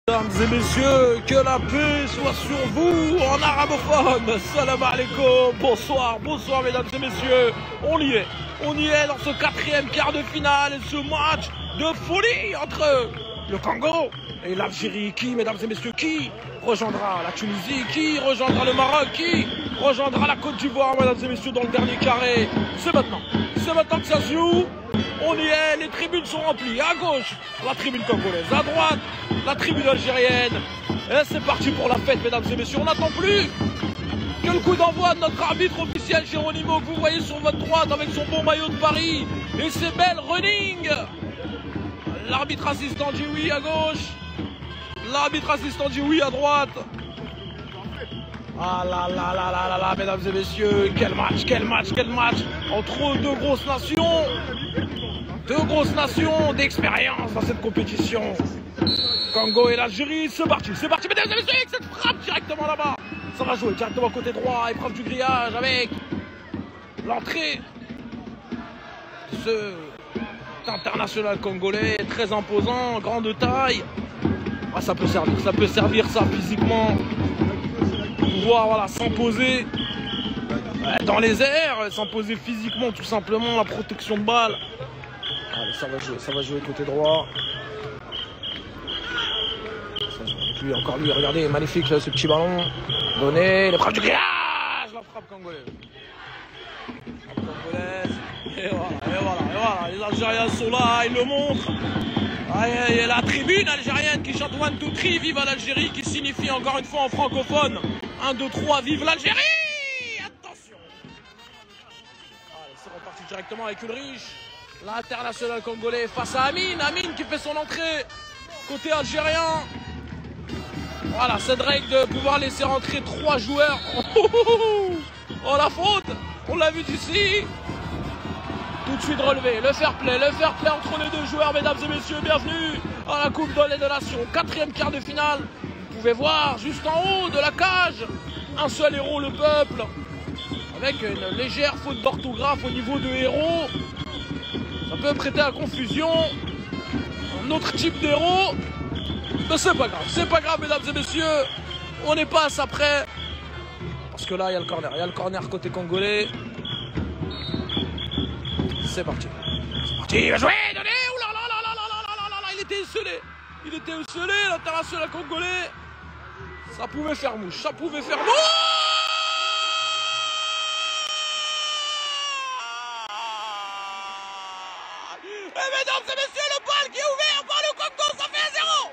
Mesdames et messieurs, que la paix soit sur vous en arabophone. Salam alaikum, bonsoir mesdames et messieurs. On y est dans ce quatrième quart de finale et ce match de folie entre le Congo et l'Algérie. Qui, mesdames et messieurs, qui rejoindra la Tunisie? Qui rejoindra le Maroc? Qui rejoindra la Côte d'Ivoire, mesdames et messieurs, dans le dernier carré? C'est maintenant que ça se joue. On y est, les tribunes sont remplies. À gauche, la tribune congolaise. À droite, la tribune algérienne. Et c'est parti pour la fête, mesdames et messieurs. On n'attend plus que le coup d'envoi de notre arbitre officiel, Geronimo, que vous voyez sur votre droite avec son beau maillot de Paris et ses belles running. L'arbitre assistant dit oui à gauche. L'arbitre assistant dit oui à droite. Ah là là là là là là, mesdames et messieurs, quel match entre deux grosses nations. Deux grosses nations d'expérience dans cette compétition. Congo et l'Algérie, c'est parti, mesdames et messieurs, avec cette frappe directement là-bas. Ça va jouer directement côté droit, épreuve du grillage avec l'entrée de ce international congolais, très imposant, grande taille. Ah, ça peut servir ça physiquement. Pouvoir voilà, s'imposer dans les airs, s'imposer physiquement tout simplement, la protection de balle. Allez, ça va jouer côté droit. Lui, encore lui, regardez, magnifique ce petit ballon. Donné, l'épreuve du grillage, la frappe congolaise. Et voilà, les Algériens sont là, ils le montrent. Il y a la tribune algérienne qui chante 1, 2, 3, vive l'Algérie, qui signifie encore une fois en francophone 1, 2, 3, vive l'Algérie. Attention. Allez, c'est reparti directement avec Ulrich. L'international congolais face à Amine qui fait son entrée côté algérien. Voilà, cette règle de pouvoir laisser rentrer 3 joueurs. Oh la faute, on l'a vu d'ici. Tout de suite relevé, le fair play entre les deux joueurs, mesdames et messieurs, bienvenue à la Coupe des Nations, 4e quart de finale. Vous pouvez voir juste en haut de la cage, un seul héros, le peuple, avec une légère faute d'orthographe au niveau de héros. Ça peut prêter à confusion. Un autre type d'héros. Mais c'est pas grave, mesdames et messieurs. On n'est pas à ça près. Parce que là, il y a le corner côté congolais. C'est parti, il va jouer, donnez. Ouh là là là là là là là, il était esselé, l'international congolais. Ça pouvait faire mouche, Et mesdames et messieurs, le bal qui est ouvert par le Congo, ça fait 1-0.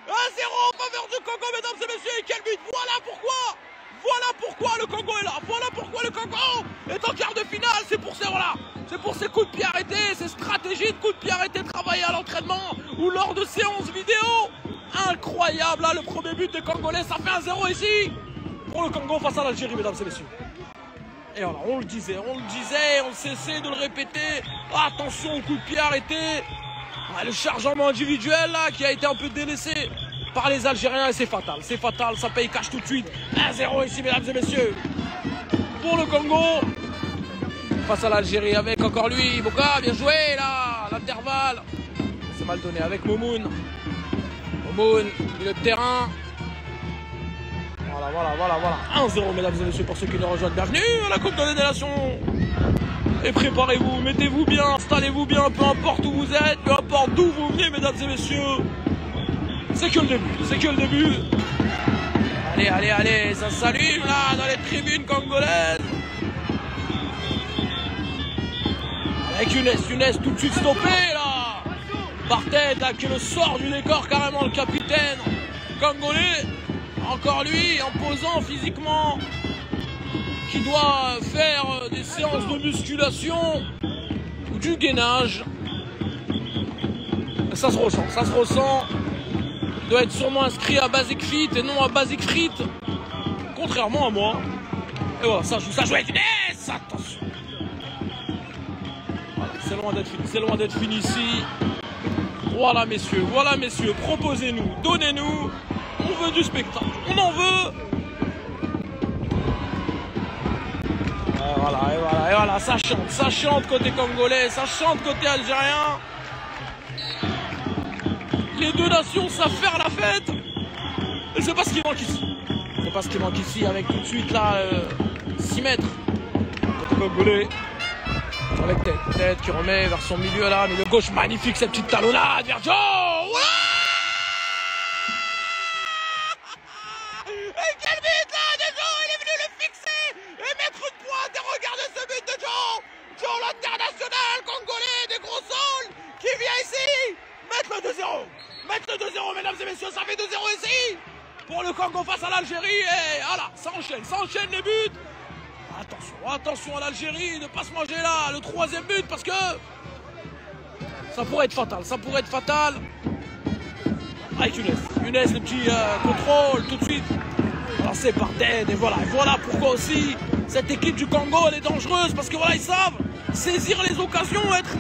1-0 en faveur du Congo, mesdames et messieurs, et quel but. Voilà pourquoi le Congo est là. Voilà pourquoi le Congo est en quart de finale. C'est pour ces coups de pied arrêtés, ces stratégies de coups de pied arrêtés travaillées à l'entraînement ou lors de séances vidéo. Incroyable, là, le premier but des Congolais, ça fait 1-0 ici pour le Congo face à l'Algérie, mesdames et messieurs. Et voilà, on le disait, on cessait de le répéter. Attention au coup de pied arrêté. Le chargement individuel là qui a été un peu délaissé par les Algériens et c'est fatal, ça paye cash tout de suite. 1-0 ici, mesdames et messieurs, pour le Congo face à l'Algérie avec encore lui, Boka, bien joué là, l'intervalle. C'est mal donné avec Momoun, milieu de terrain. Voilà. 1-0, mesdames et messieurs, pour ceux qui nous rejoignent. Bienvenue à la Coupe des Nations. Et préparez-vous, mettez-vous bien, installez-vous bien, peu importe où vous êtes, peu importe d'où vous venez, mesdames et messieurs. C'est que le début. Allez, ça s'allume là dans les tribunes congolaises. Avec Younes tout de suite stoppé là. Par tête là, qui le sort du décor carrément, le capitaine congolais. Encore lui, imposant physiquement, qui doit faire des séances de musculation ou du gainage. Ça se ressent. Il doit être sûrement inscrit à Basic Fit et non à Basic Fit, contrairement à moi. Et voilà, ça joue avec Younes. Attention. Voilà, c'est loin d'être fini ici. Voilà messieurs, proposez-nous, donnez-nous. On veut du spectacle, on en veut. Et voilà, ça chante côté congolais, ça chante côté algérien. Les deux nations savent faire la fête. Je sais pas ce qui manque ici. Je sais pas ce qui manque ici avec tout de suite là 6 mètres. Congolais. Avec tête qui remet vers son milieu là, milieu gauche, magnifique cette petite talonnade vers Joe. Et quel but là de Joe, il est venu le fixer et mettre une pointe et regardez ce but de Joe. Joe l'international congolais des gros sols qui vient ici mettre le 2-0. Mettre le 2-0 mesdames et messieurs, ça fait 2-0 ici pour le Congo face à l'Algérie et voilà, ça enchaîne les buts. Attention à l'Algérie, ne pas se manger là, le 3e but, parce que ça pourrait être fatal, Avec Younes, le petit contrôle tout de suite, lancé par Ted, et voilà pourquoi aussi cette équipe du Congo elle est dangereuse, parce que voilà, ils savent saisir les occasions, être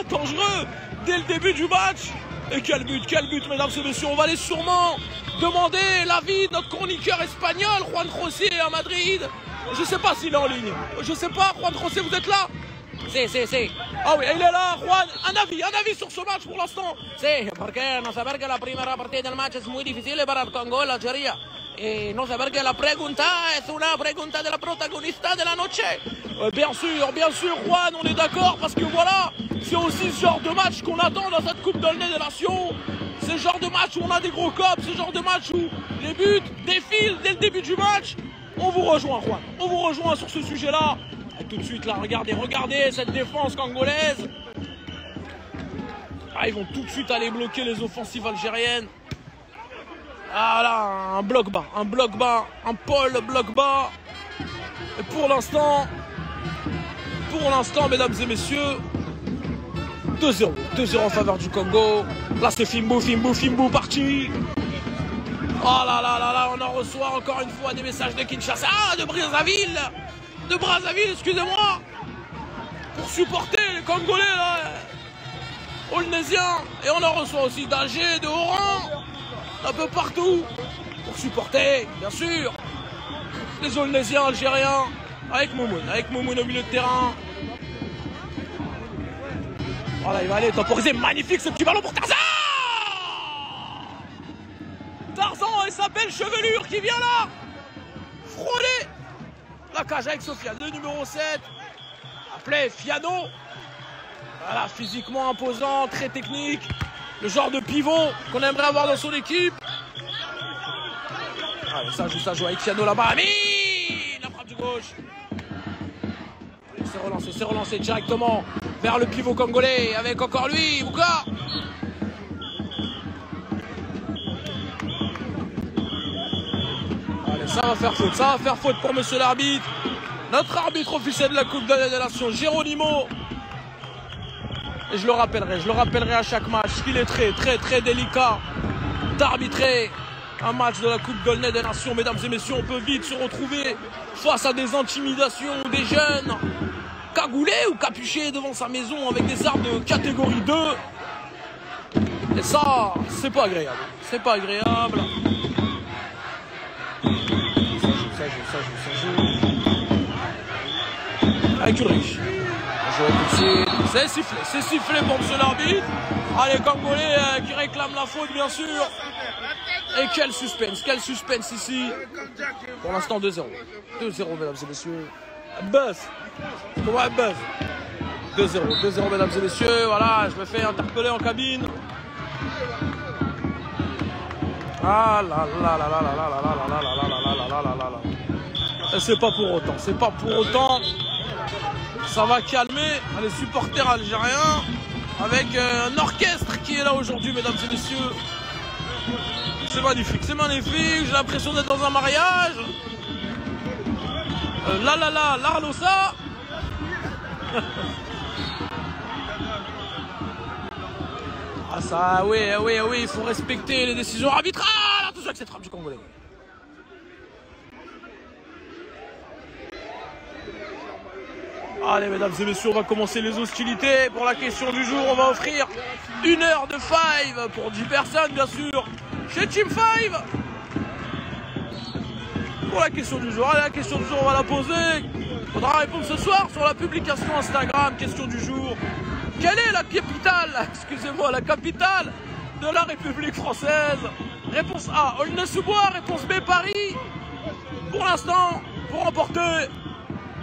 dangereux dès le début du match. Et quel but mesdames et messieurs, on va aller sûrement demander l'avis de notre chroniqueur espagnol, Juan José à Madrid. Je sais pas s'il est en ligne. Je sais pas, Juan José, vous êtes là? Sí. Ah oui, il est là, Juan. Un avis sur ce match pour l'instant. Sí, porque no saber que la primera partida del match es muy difícil para el Congo y la Algeria. Y no saber que la pregunta es una pregunta de la protagonista de la noche. Bien sûr, Juan, on est d'accord, parce que voilà, c'est aussi ce genre de match qu'on attend dans cette Coupe d'Olney des Nations. C'est le genre de match où on a des gros cops, c'est le genre de match où les buts défilent dès le début du match. On vous rejoint, Juan, on vous rejoint sur ce sujet-là. Et tout de suite, là, regardez cette défense congolaise. Ah, ils vont tout de suite aller bloquer les offensives algériennes. Ah là, un bloc bas, un pôle bloc bas. Et pour l'instant, mesdames et messieurs, 2-0 en faveur du Congo. Là, c'est Fimbu parti. Oh là, on en reçoit encore une fois des messages de Kinshasa, de Brazzaville, excusez-moi, pour supporter les Congolais, là, Aulnésiens. Et on en reçoit aussi d'Alger, de Oran, un peu partout, pour supporter, bien sûr, les Aulnésiens algériens, avec Moumoun au milieu de terrain. Voilà, il va aller temporiser, magnifique ce petit ballon pour Tarzan et sa belle chevelure qui vient là frôler la cage avec Sofiane, le numéro 7, appelé Fiano. Voilà, physiquement imposant, très technique, le genre de pivot qu'on aimerait avoir dans son équipe. Allez, ça joue avec Fiano là-bas. La frappe du gauche. C'est relancé directement vers le pivot congolais avec encore lui, Mouka. Allez, ça va faire faute pour monsieur l'arbitre. Notre arbitre officiel de la Coupe de la Nation, Geronimo. Et je le rappellerai à chaque match qu'il est très délicat d'arbitrer un match de la Coupe d'Olney des Nations. Mesdames et messieurs, on peut vite se retrouver face à des intimidations des jeunes cagoulés ou capuchés devant sa maison avec des armes de catégorie 2. Et ça, c'est pas agréable. Ça joue. Avec Ulrich. C'est sifflé pour monsieur l'arbitre. Allez, Congolais qui réclament la faute, bien sûr. Et quel suspense ici. Pour l'instant, 2-0. 2-0, mesdames et messieurs. Buzz. Comment un buzz? 2-0, mesdames et messieurs. Voilà, je me fais interpeller en cabine. Ah là là là là là là là là là là là là là là. C'est pas pour autant. Ça va calmer les supporters algériens avec un orchestre qui est là aujourd'hui, mesdames et messieurs. C'est magnifique. J'ai l'impression d'être dans un mariage. L'Arlosa. Ah ça, oui, il faut respecter les décisions arbitrales. Attention avec cette frappe du Congolais. Allez, mesdames et messieurs, on va commencer les hostilités. Pour la question du jour, on va offrir 1 heure de five pour 10 personnes, bien sûr, chez Team 5. Pour la question du jour, on va la poser. Il faudra répondre ce soir sur la publication Instagram. Question du jour. Quelle est la capitale de la République française. Réponse A, Aulnay-sous-Bois. Réponse B, Paris. Pour l'instant, pour remporter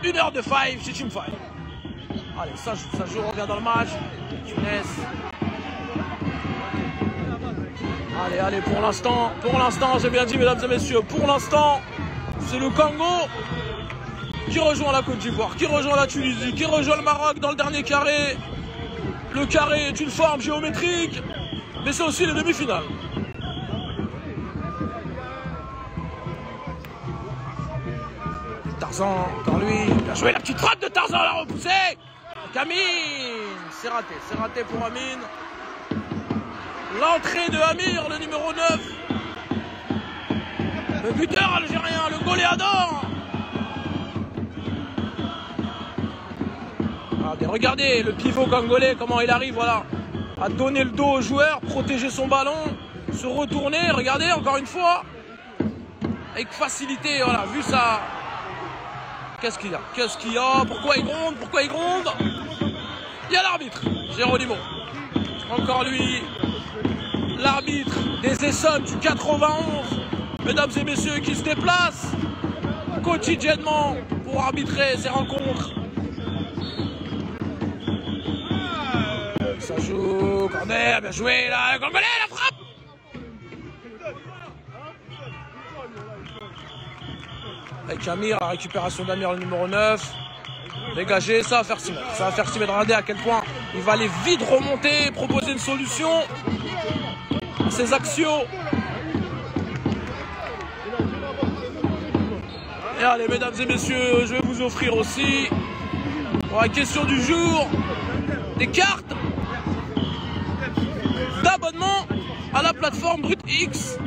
1 heure de five chez Team 5. Allez, ça joue, on revient dans le match. Younes. Allez, pour l'instant, j'ai bien dit, mesdames et messieurs, pour l'instant, c'est le Congo qui rejoint la Côte d'Ivoire, qui rejoint la Tunisie, qui rejoint le Maroc dans le dernier carré. Le carré est une forme géométrique, mais c'est aussi les demi-finales. Tarzan, encore lui, il a joué la petite frappe de Tarzan, la repoussée. Amine, c'est raté pour Amine. L'entrée de Amir, le numéro 9. Le buteur algérien, le goléador. Regardez le pivot congolais, comment il arrive, voilà, à donner le dos au joueur, protéger son ballon, se retourner, regardez encore une fois, avec facilité, voilà, vu ça. Qu'est-ce qu'il a? Pourquoi il gronde? Il y a l'arbitre, Géronimo. Encore lui, l'arbitre des Essonnes du 91, mesdames et messieurs, qui se déplacent quotidiennement pour arbitrer ces rencontres. Ça joue, corner, bien joué là, le Congolais, la frappe. Avec Amir, la récupération d'Amir, le numéro 9. Dégagé, ça va faire 6 mètres. Regardez à quel point il va aller vite remonter, proposer une solution à ses axiaux. Et allez, mesdames et messieurs, je vais vous offrir aussi, pour la question du jour, des cartes d'abonnement à la plateforme BrutX.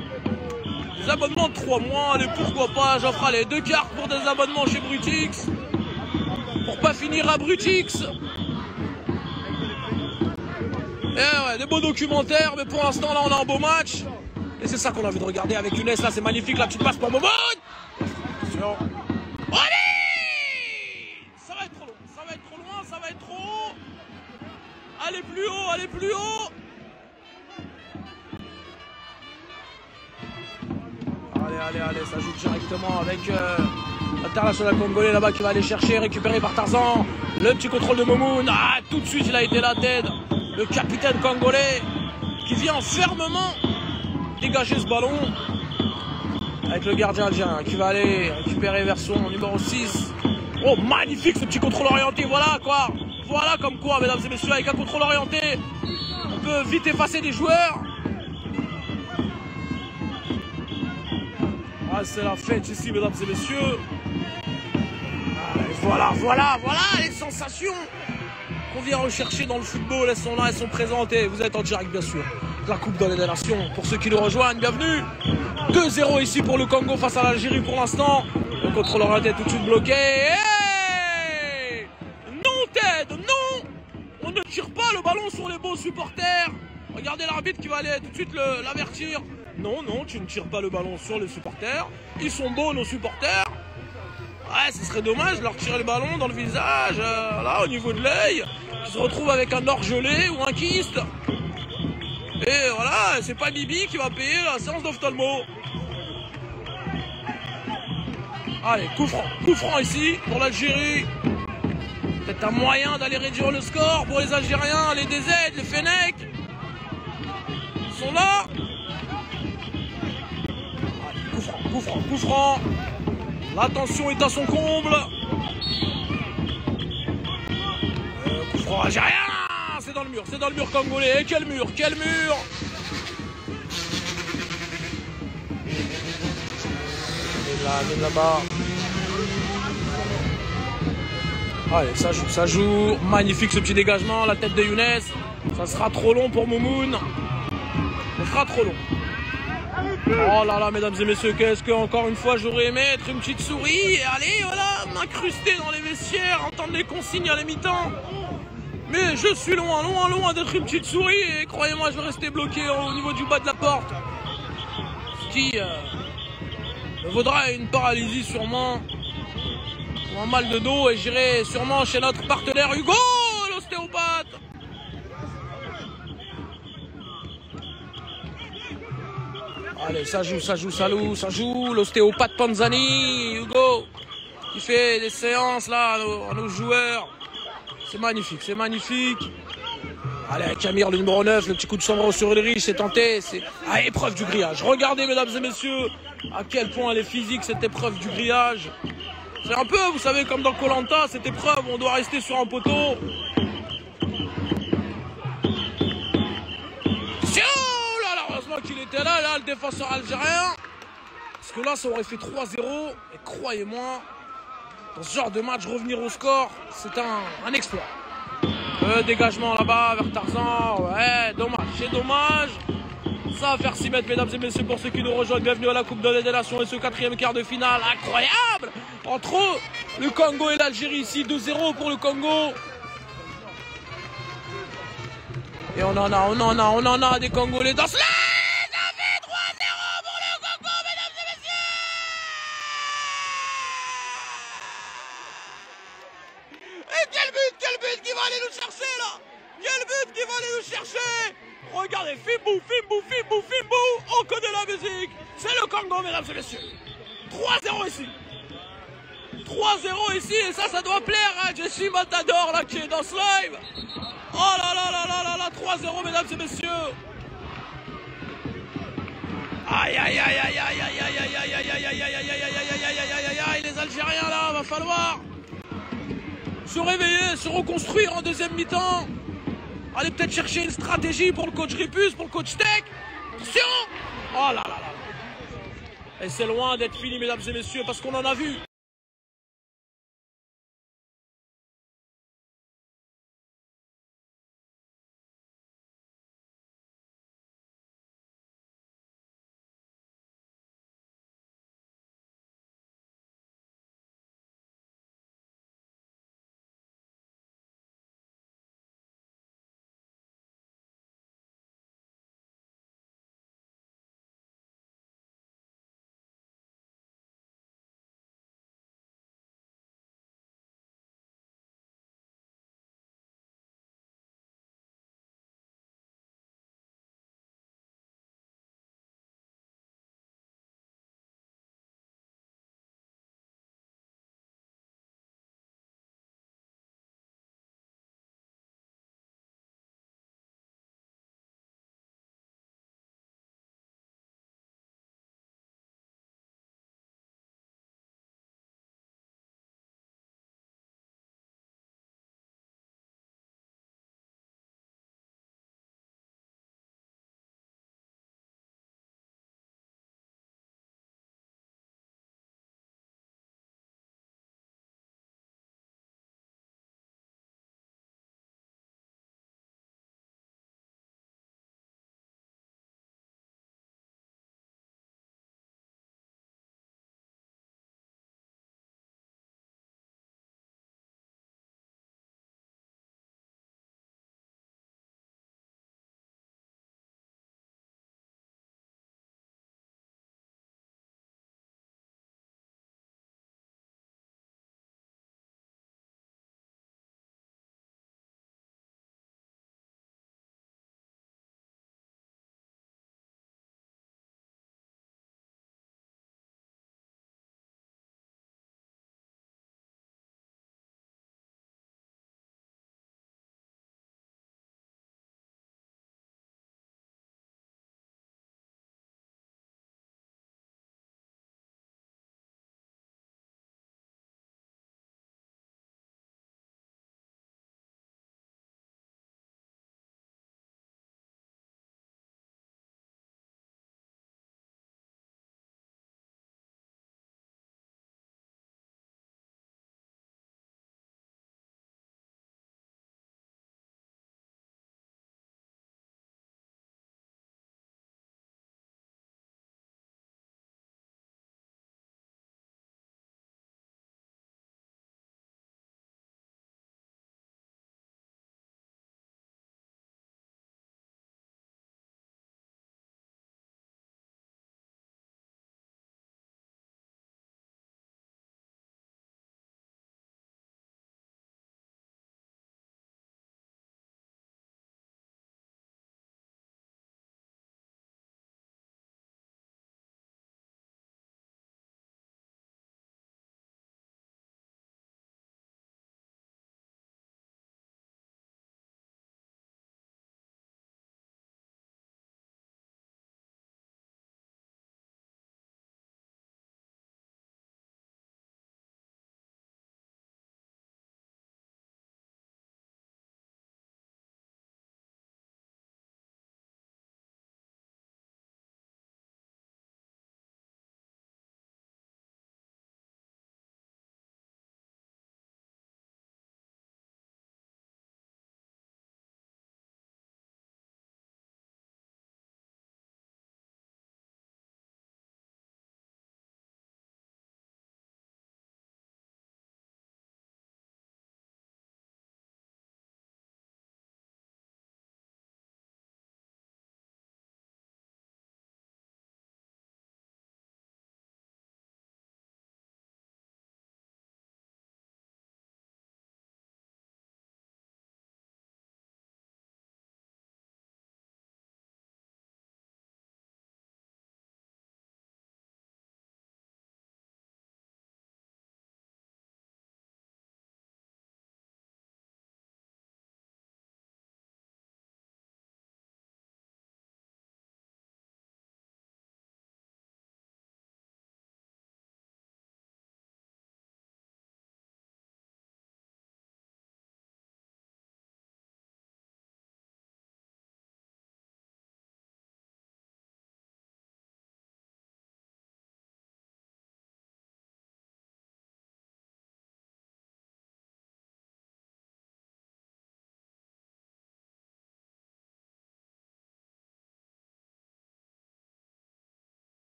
Des abonnements de 3 mois, allez, pourquoi pas, j'offre les 2 cartes pour des abonnements chez BrutX. Pour pas finir à BrutX. Et ouais, des beaux documentaires, mais pour l'instant là on a un beau match. Et c'est ça qu'on a envie de regarder avec Younes, là c'est magnifique, la petite passe pour Momoun. Attention. Allez, ça va être trop long, ça va être trop loin, ça va être trop haut. Allez plus haut. Allez, ça joue directement avec l'international congolais là-bas qui va aller chercher, récupéré par Tarzan. Le petit contrôle de Momoun. Ah, tout de suite il a été la tête. Le capitaine congolais qui vient fermement dégager ce ballon. Avec le gardien algérien qui va aller récupérer vers son numéro 6. Oh, magnifique ce petit contrôle orienté. Voilà quoi. Voilà comme quoi, mesdames et messieurs, avec un contrôle orienté, on peut vite effacer des joueurs. Ah, c'est la fête ici, mesdames et messieurs. Voilà les sensations qu'on vient rechercher dans le football. Elles sont là, elles sont présentées. Vous êtes en direct, bien sûr. La Coupe dans les Nations. Pour ceux qui nous rejoignent, bienvenue. 2-0 ici pour le Congo face à l'Algérie pour l'instant. Le contrôle orienté tout de suite bloqué. Hey, non, Ted, non. On ne tire pas le ballon sur les beaux supporters. Regardez l'arbitre qui va aller tout de suite l'avertir. Non, tu ne tires pas le ballon sur les supporters. Ils sont beaux, nos supporters. Ouais, ce serait dommage de leur tirer le ballon dans le visage, là, au niveau de l'œil. Ils se retrouvent avec un orgelé ou un kyste. Et voilà, c'est pas Bibi qui va payer la séance d'ophtalmo. Allez, coup franc ici pour l'Algérie. Peut-être un moyen d'aller réduire le score pour les Algériens, les DZ, les Fennecs. Ils sont là. Coup franc. La tension est à son comble. Coup franc algérien. C'est dans le mur congolais. Et quel mur. Et là-bas. Allez, ça joue. Magnifique ce petit dégagement. La tête de Younes. Ça sera trop long pour Momoun. Ça sera trop long. Oh là là, mesdames et messieurs, qu'est-ce que, encore une fois, j'aurais aimé être une petite souris et aller, voilà, m'incruster dans les vestiaires, entendre les consignes à la mi-temps. Mais je suis loin d'être une petite souris et croyez-moi, je vais rester bloqué au niveau du bas de la porte. Ce qui me vaudra une paralysie sûrement, ou un mal de dos, et j'irai sûrement chez notre partenaire Hugo, l'ostéopathe. Allez, ça joue. L'ostéopathe Panzani, Hugo, qui fait des séances là à nos joueurs. C'est magnifique, c'est magnifique. Allez, Camille, le numéro 9, le petit coup de sombre sur Ulrich, c'est tenté. C'est épreuve du grillage. Regardez, mesdames et messieurs, à quel point elle est physique, cette épreuve du grillage. C'est un peu, vous savez, comme dans Koh-Lanta, cette épreuve, on doit rester sur un poteau. Heureusement qu'il était là, le défenseur algérien. Parce que là, ça aurait fait 3-0. Et croyez-moi, dans ce genre de match, revenir au score, c'est un exploit. Le dégagement là-bas vers Tarzan. Ouais, dommage, c'est dommage. Ça va faire 6 mètres, mesdames et messieurs, pour ceux qui nous rejoignent. Bienvenue à la Coupe des Nations et ce 4e quart de finale incroyable entre le Congo et l'Algérie. Ici, 2-0 pour le Congo. Et on en a des Congolais dans ce live. Ça fait 3-0 pour le Congo, mesdames et messieurs. Et quel but qui va aller nous chercher là. Quel but qui va aller nous chercher. Regardez, Fimbu, on connaît la musique. C'est le Congo, mesdames et messieurs. 3-0 ici. 3-0 ici, et ça doit plaire à Jesse Matador là qui est dans ce live. Oh là là là là là là, 3-0 mesdames et messieurs. Aïe aïe aïe aïe aïe aïe aïe aïe aïe aïe aïe aïe aïe aïe aïe aïe aïe, les Algériens là, va falloir se réveiller, se reconstruire en deuxième mi-temps. Allez peut-être chercher une stratégie pour le coach Ripus, pour le coach Tech. Attention. Oh là là là. Et c'est loin d'être fini mesdames et messieurs, parce qu'on en a vu.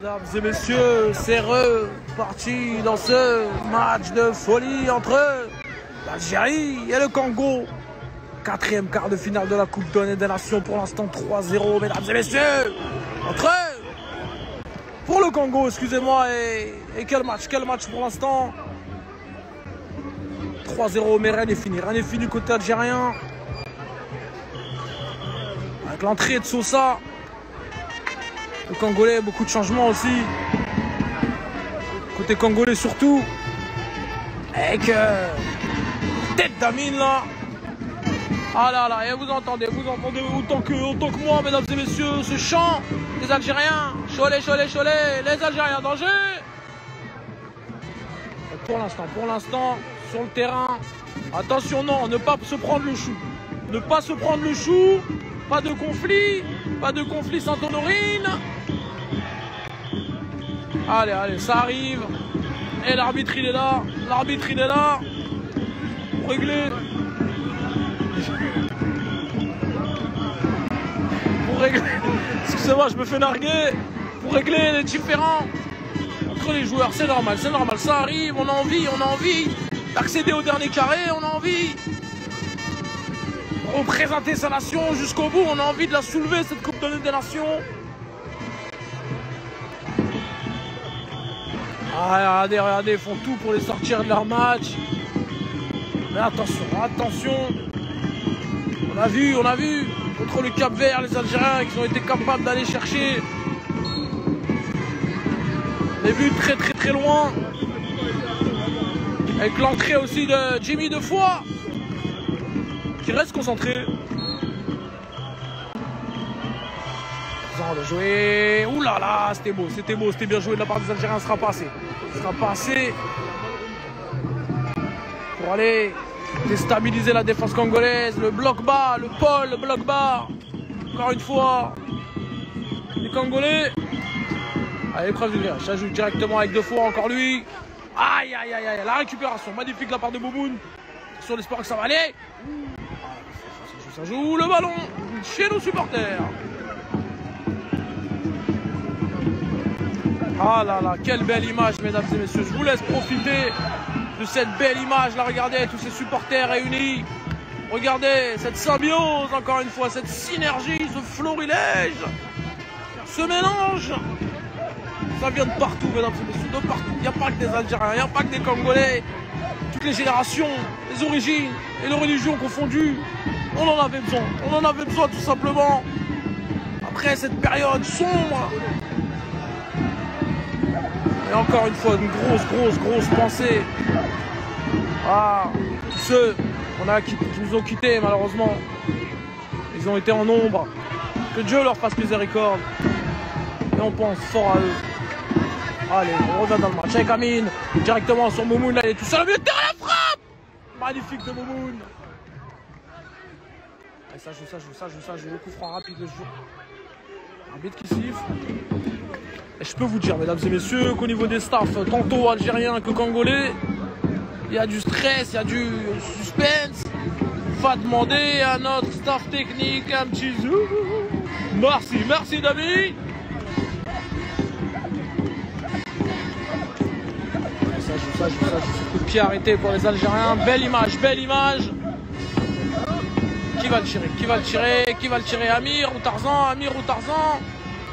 Mesdames et messieurs, c'est reparti dans ce match de folie entre l'Algérie et le Congo. 4e quart de finale de la Coupe des Nations, pour l'instant 3-0, mesdames et messieurs, entre pour le Congo, excusez-moi, et quel match pour l'instant. 3-0, mais rien n'est fini côté algérien. Avec l'entrée de Sosa, le Congolais, beaucoup de changements aussi. Côté congolais surtout. Avec tête d'Amine là. Ah là là, et vous entendez autant que moi, mesdames et messieurs, ce chant des Algériens. Cholet, les Algériens, danger. Et pour l'instant, sur le terrain, attention, non, ne pas se prendre le chou. Ne pas se prendre le chou, pas de conflit sans Honorine. Allez, ça arrive. Et l'arbitre il est là, pour régler. Excusez-moi, je me fais narguer. Pour régler les différends entre les joueurs, c'est normal, ça arrive, on a envie d'accéder au dernier carré, on a envie de représenter sa nation jusqu'au bout, on a envie de la soulever, cette Coupe des Nations. Ah, regardez, ils font tout pour les sortir de leur match. Mais attention. On a vu contre le Cap-Vert, les Algériens qui ont été capables d'aller chercher les buts très loin. Avec l'entrée aussi de Jimmy Defoy, qui reste concentré. De jouer. Ouh là là, c'était beau, c'était bien joué de la part des Algériens, ce sera pas assez pour aller déstabiliser la défense congolaise. Le bloc bas, le bloc bas. Encore une fois, les Congolais. Allez, épreuve du virage, ça joue directement avec Defoy, encore lui. Aïe, la récupération magnifique de la part de Moumoun. Sur l'espoir que ça va aller. Ça joue le ballon chez nos supporters. Ah là là, quelle belle image, mesdames et messieurs. Je vous laisse profiter de cette belle image. Là, regardez, tous ces supporters réunis. Regardez cette symbiose, encore une fois, cette synergie, ce florilège, ce mélange. Ça vient de partout, mesdames et messieurs, de partout. Il n'y a pas que des Algériens, il n'y a pas que des Congolais. Toutes les générations, les origines et les religions confondues. On en avait besoin tout simplement. Après cette période sombre. Et encore une fois, une grosse pensée à ceux qui nous ont quittés malheureusement. Ils ont été en nombre. Que Dieu leur fasse miséricorde. Et on pense fort à eux. Allez, on revient dans le match avec Amine. Directement sur Moumoun. Là, il est tout seul au milieu de terrain, la frappe. Magnifique de Moumoun. Et ça joue. Le coup franc rapide de ce jour. Arbitre qui siffle. Et je peux vous dire, mesdames et messieurs, qu'au niveau des staffs, tantôt algériens que congolais, il y a du stress, il y a du suspense. Va demander à notre staff technique un petit zoom. Merci David. Ça joue. Coup de pied arrêté pour les Algériens. Belle image. Qui va le tirer? Amir ou Tarzan?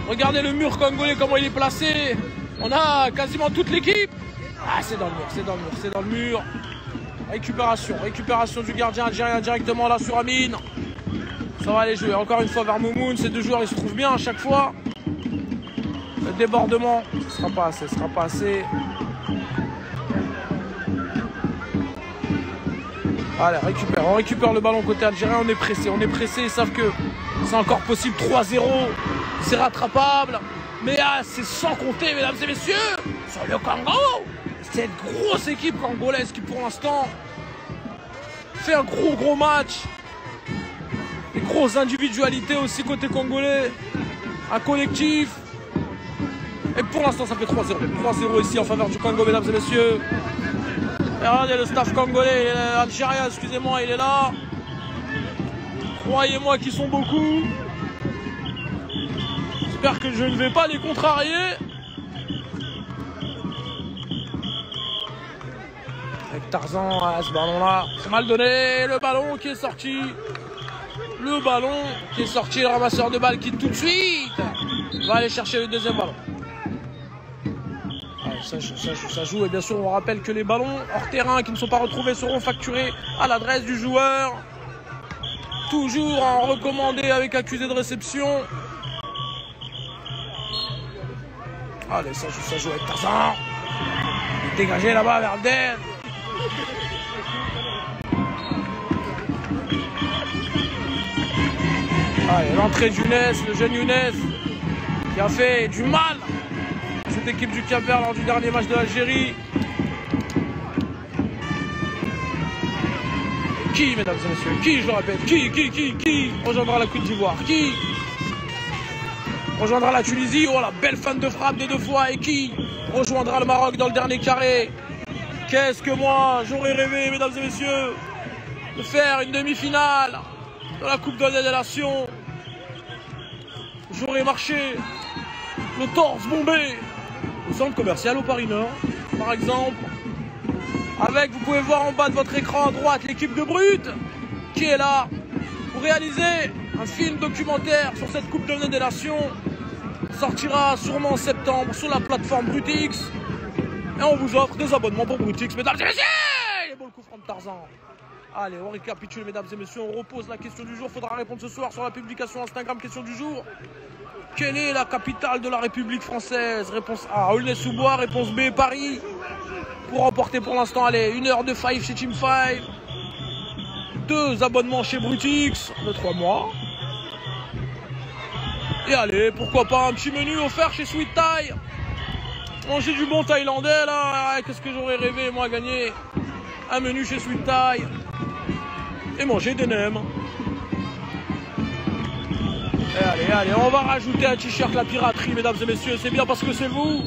Regardez le mur congolais, comment il est placé. On a quasiment toute l'équipe. Ah, c'est dans le mur. Récupération du gardien algérien directement là sur Amine. Ça va aller jouer encore une fois vers Moumoun. Ces deux joueurs, ils se trouvent bien à chaque fois. Le débordement, ce sera pas assez. Allez, on récupère le ballon côté algérien, on est pressé, ils savent que c'est encore possible, 3-0, c'est rattrapable, mais c'est sans compter, mesdames et messieurs, sur le Congo, cette grosse équipe congolaise qui pour l'instant fait un gros match, des grosses individualités aussi côté congolais, un collectif, et pour l'instant ça fait 3-0 ici en faveur du Congo, mesdames et messieurs. Et regardez le staff congolais, algérien, excusez-moi, il est là. Croyez-moi qu'ils sont beaucoup. J'espère que je ne vais pas les contrarier. Avec Tarzan à ce ballon-là. C'est mal donné. Le ballon qui est sorti. Le ballon qui est sorti. Le ramasseur de balles qui tout de suite va aller chercher le deuxième ballon. Allez, ça joue. Et bien sûr, on rappelle que les ballons hors terrain qui ne sont pas retrouvés seront facturés à l'adresse du joueur. Toujours en recommandé avec accusé de réception. Allez, ça joue avec Tarzan. Il est dégagé là-bas vers Abdel. Allez, l'entrée de Younes, le jeune Younes, qui a fait du mal à cette équipe du Cap-Vert lors du dernier match de l'Algérie. Qui, mesdames et messieurs, qui, je le répète, qui rejoindra la Côte d'Ivoire? Qui rejoindra la Tunisie? Oh, la belle fan de frappe de 2 fois. Et qui rejoindra le Maroc dans le dernier carré? Qu'est-ce que moi, j'aurais rêvé, mesdames et messieurs, de faire une demi-finale dans la Coupe de la Nation. J'aurais marché le torse bombé au centre commercial au Paris Nord, par exemple. Avec, vous pouvez voir en bas de votre écran à droite, l'équipe de Brut qui est là pour réaliser un film documentaire sur cette Coupe de des Nations. Sortira sûrement en septembre sur la plateforme BrutX. Et on vous offre des abonnements pour BrutX, mesdames et messieurs. Il est beau le coup franc de Tarzan. Allez, on récapitule, mesdames et messieurs. On repose la question du jour. Faudra répondre ce soir sur la publication Instagram. Question du jour. Quelle est la capitale de la République française? Réponse A, Aulnay-sous-Bois. Réponse B, Paris. Pour remporter pour l'instant, allez, 1 heure de 5 chez Team 5. 2 abonnements chez BrutX de 3 mois. Et allez, pourquoi pas un petit menu offert chez Sweet Thai. Manger du bon thaïlandais là. Qu'est-ce que j'aurais rêvé moi gagner un menu chez Sweet Thai. Et manger des nems. Et allez, on va rajouter un t-shirt la piraterie, mesdames et messieurs. C'est bien parce que c'est vous.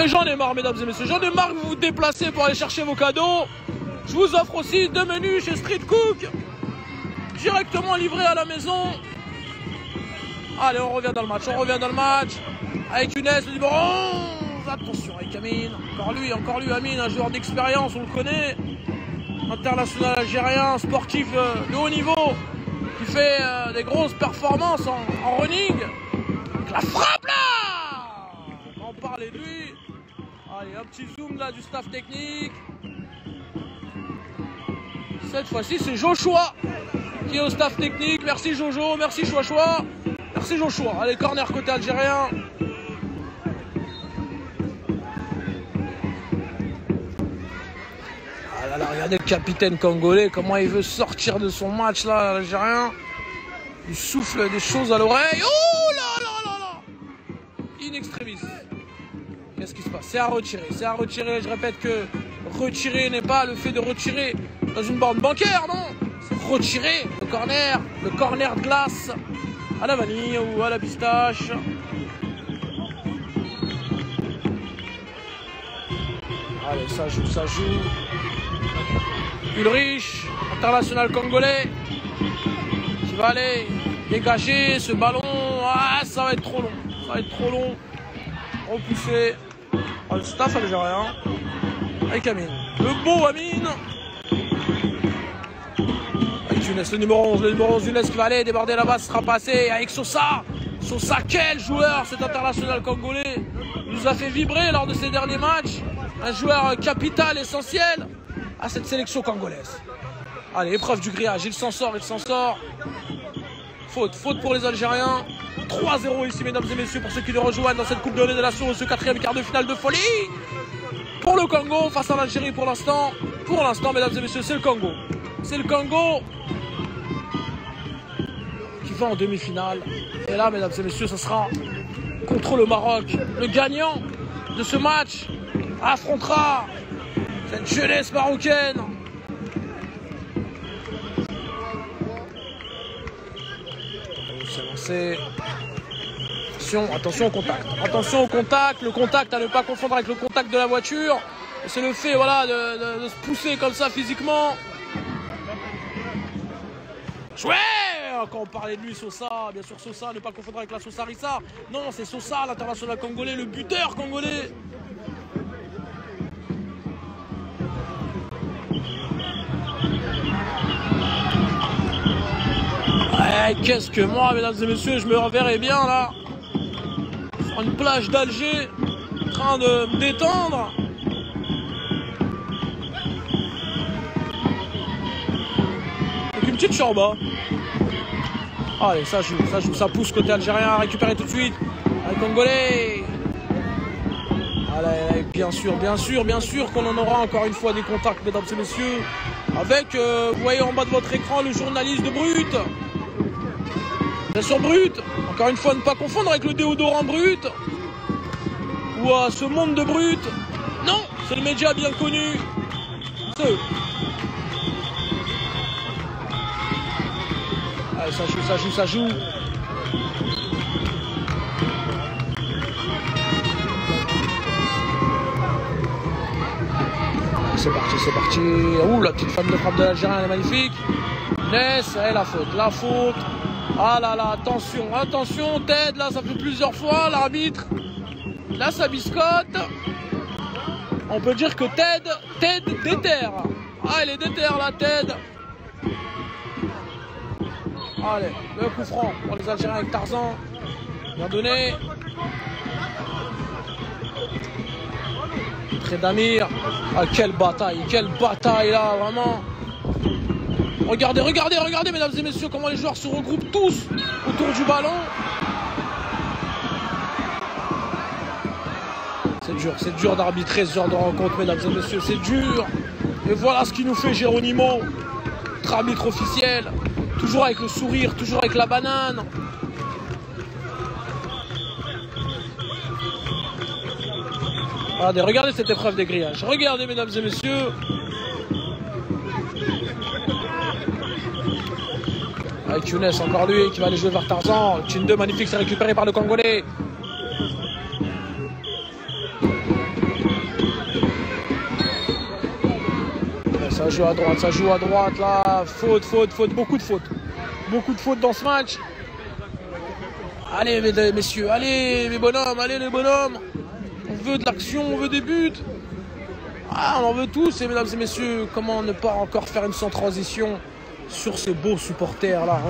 Et j'en ai marre, mesdames et messieurs. J'en ai marre que vous vous déplacez pour aller chercher vos cadeaux. Je vous offre aussi 2 menus chez Street Cook. Directement livrés à la maison. Allez, on revient dans le match. Avec Younes, le numéro 11. Attention avec Amine. Encore lui, Amine, un joueur d'expérience, on le connaît. International algérien, sportif de haut niveau. Qui fait des grosses performances en running. Avec la frappe là. On va en parler de lui. Allez, un petit zoom là du staff technique. Cette fois-ci, c'est Joshua qui est au staff technique. Merci Jojo, merci Chouachoua. Merci Joshua. Allez, corner côté algérien. Ah là là, regardez le capitaine congolais, comment il veut sortir de son match là, l'Algérien. Il souffle des choses à l'oreille. Oh là là là là. In extremis. Qu'est-ce qui se passe? C'est à retirer. Je répète que retirer n'est pas le fait de retirer dans une borne bancaire, non. C'est retirer le corner de glace à la vanille ou à la pistache. Allez, ça joue. Ulrich, international congolais, qui va aller dégager ce ballon. Ah, ça va être trop long. Repoussé. Le staff algérien avec Amine. Le beau Amine. Avec Younes, le numéro 11 Younes qui va aller déborder là-bas, ce sera passé avec Sosa. Sosa, quel joueur cet international congolais. Il nous a fait vibrer lors de ces derniers matchs. Un joueur capital, essentiel à cette sélection congolaise. Allez, épreuve du grillage, il s'en sort. Faute pour les Algériens. 3-0 ici, mesdames et messieurs, pour ceux qui nous rejoignent dans cette Coupe de la Nation, ce 4e quart de finale de folie. Pour le Congo, face à l'Algérie pour l'instant. Pour l'instant, mesdames et messieurs, c'est le Congo. C'est le Congo qui va en demi-finale. Et là, mesdames et messieurs, ce sera contre le Maroc. Le gagnant de ce match affrontera cette jeunesse marocaine. C'est lancé. Attention au contact. Le contact à ne pas confondre avec le contact de la voiture. C'est le fait, voilà, de se pousser comme ça physiquement. Jouer quand on parlait de lui, Sosa. Bien sûr, Sosa, ne pas confondre avec la Sosa Rissa. Non, c'est Sosa, l'international congolais, le buteur congolais. Qu'est-ce que moi, mesdames et messieurs, je me reverrai bien là, sur une plage d'Alger, en train de me détendre. Avec une petite chorba. Allez, ça joue, ça pousse côté algérien, récupéré tout de suite. Allez, Congolais. Allez, bien sûr qu'on en aura encore une fois des contacts, mesdames et messieurs. Avec, vous voyez en bas de votre écran, le journaliste de Brut. Bien sûr, Brut. Encore une fois, ne pas confondre avec le déodorant Brut. Ou ce monde de Brut. Non, c'est le média bien connu. Allez, ça joue. C'est parti. Ouh, la petite femme de frappe de l'Algérien, elle est magnifique. Ness, la faute. Ah là là, attention, Ted, là, ça fait plusieurs fois, l'arbitre. Là, ça biscotte. On peut dire que Ted déterre. Ah, il est déterre, là, Ted. Allez, le coup franc pour les Algériens avec Tarzan. Bien donné. Près d'Amir. Ah, quelle bataille là, vraiment. Regardez, mesdames et messieurs, comment les joueurs se regroupent tous autour du ballon. C'est dur d'arbitrer ce genre de rencontre, mesdames et messieurs, c'est dur. Et voilà ce qui nous fait Geronimo, notre arbitre officiel. Toujours avec le sourire, toujours avec la banane. Regardez cette épreuve des grillages. Regardez, mesdames et messieurs. Avec Younes, encore lui, qui va aller jouer vers Tarzan. Chin 2, magnifique, c'est récupéré par le Congolais. Ça joue à droite, là. Faute, beaucoup de fautes. Beaucoup de fautes dans ce match. Allez, messieurs, allez, mes bonhommes, allez, les bonhommes. On veut de l'action, on veut des buts. Ah, on en veut tous, et mesdames et messieurs, comment ne pas encore faire une sans transition sur ces beaux supporters là,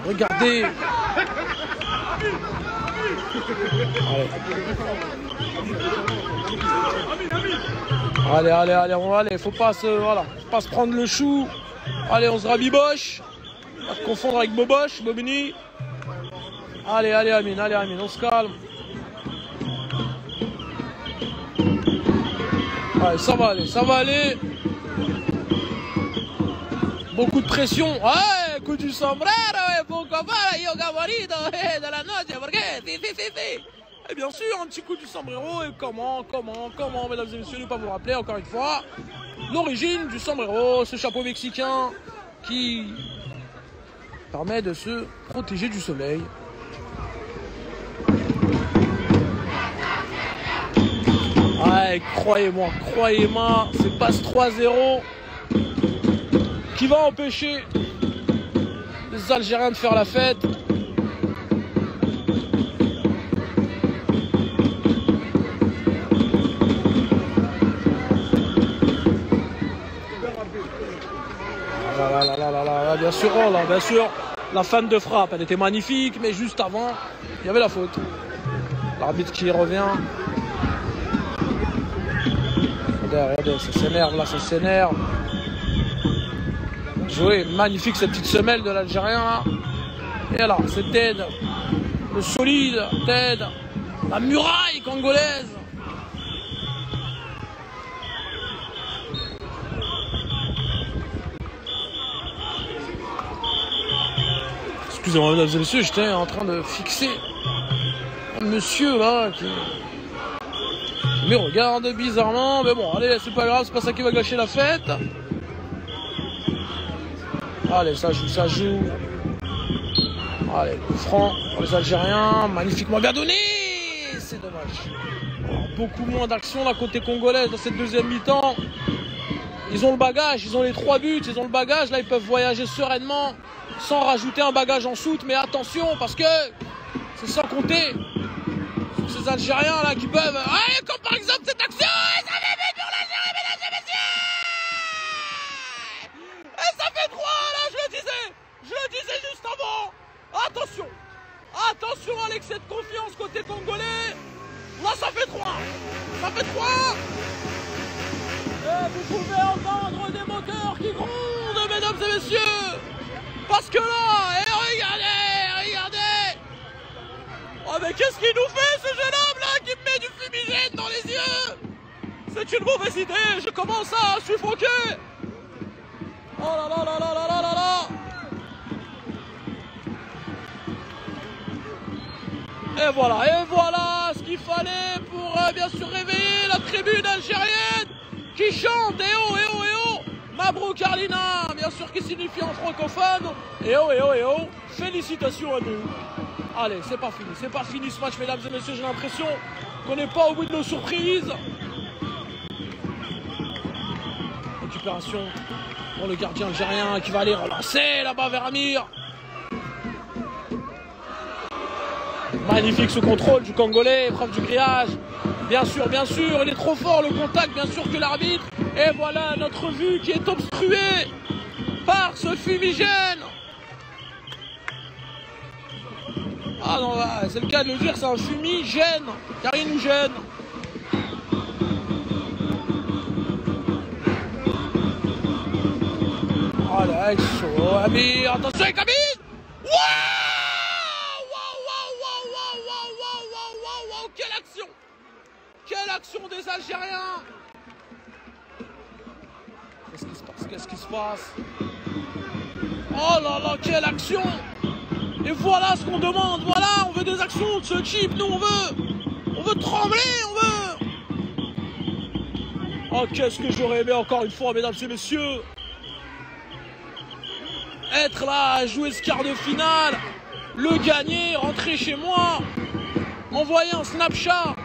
regardez. Allez, faut pas se prendre le chou. Allez, on se rabiboche. Pas se confondre avec Bobini. Allez, Amine, on se calme. Allez, ça va aller. Beaucoup de pression. Ouais, coup du sombrero, pourquoi pas, yo gabarito de la noche, porque si. Et bien sûr, un petit coup du sombrero, et comment, mesdames et messieurs, ne pas vous rappeler encore une fois l'origine du sombrero, ce chapeau mexicain qui permet de se protéger du soleil. Ouais, croyez-moi, c'est passe 3-0 qui va empêcher les Algériens de faire la fête. Bien sûr, la fin de frappe, elle était magnifique, mais juste avant, il y avait la faute. L'arbitre qui revient. Regardez, ça s'énerve. Joué, magnifique cette petite semelle de l'Algérien là. Et là, c'est Ted, le solide Ted, la muraille congolaise. Excusez-moi, mesdames et messieurs, j'étais en train de fixer un monsieur là qui me regarde bizarrement, mais bon, allez, c'est pas grave, c'est pas ça qui va gâcher la fête. Allez, ça joue. Allez, coup franc pour les Algériens, magnifiquement bien donné. C'est dommage. Alors, beaucoup moins d'action là côté congolaise dans cette deuxième mi-temps. Ils ont le bagage, ils ont les 3 buts, ils ont le bagage, là ils peuvent voyager sereinement sans rajouter un bagage en soute, mais attention parce que c'est sans compter sur ces Algériens là qui peuvent... Allez, comme par exemple cette action, et ça fait but pour l'Algérie, mesdames et messieurs. Et ça fait 3, là, je le disais juste avant. Attention, attention à l'excès de confiance côté congolais. Là, ça fait 3, ça fait 3. Et vous pouvez entendre des moteurs qui grondent, mesdames et messieurs. Parce que là, et regardez. Oh mais qu'est-ce qu'il nous fait ce jeune homme là qui me met du fumigène dans les yeux? C'est une mauvaise idée, je commence à suffoquer. Oh là là là là là là là là. Et voilà ce qu'il fallait pour bien sûr réveiller la tribune algérienne qui chante eh oh, eh oh, eh oh. Mabrouk Arlina, bien sûr qui signifie en francophone. Eh oh, eh oh, eh oh. Félicitations à nous. Allez, c'est pas fini ce match, mesdames et messieurs, j'ai l'impression qu'on n'est pas au bout de nos surprises. Récupération pour le gardien algérien qui va aller relancer là-bas vers Amir. Magnifique ce contrôle du Congolais, épreuve du grillage. Bien sûr, il est trop fort le contact, bien sûr que l'arbitre. Et voilà notre vue qui est obstruée par ce fumigène. Ah non, c'est le cas de le dire, c'est un fumigène, car il nous gêne. Oh là, chaud, Amir, attention avec Amir. Waouh, quelle action des Algériens. Qu'est-ce qui se passe? Oh là là, quelle action. Et voilà ce qu'on demande, voilà, on veut des actions de ce type, nous on veut trembler, on veut... Oh, qu'est-ce que j'aurais aimé encore une fois, mesdames et messieurs, être là, jouer ce quart de finale, le gagner, rentrer chez moi, envoyer un Snapchat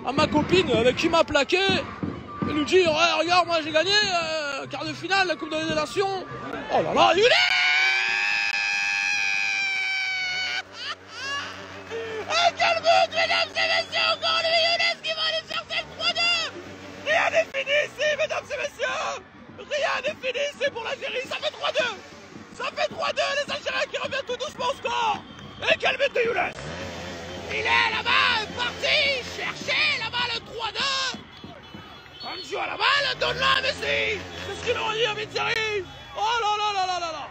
à ma copine avec qui m'a plaqué, et lui dire, ouais, regarde, moi j'ai gagné, quart de finale, la Coupe des Nations. Oh là là, il est... Quel but, mesdames et messieurs, encore lui, Younes qui va aller chercher le 3-2. Rien n'est fini ici, mesdames et messieurs. Rien n'est fini ici pour l'Algérie, ça fait 3-2. Ça fait 3-2, les Algériens qui reviennent tout doucement au score. Et quel but de Younes. Il est là-bas, parti, chercher là-bas le 3-2. On joue à la balle, donne-la à Messi. C'est ce qu'il aurait dit à Mizrahi. Oh là là là là là là.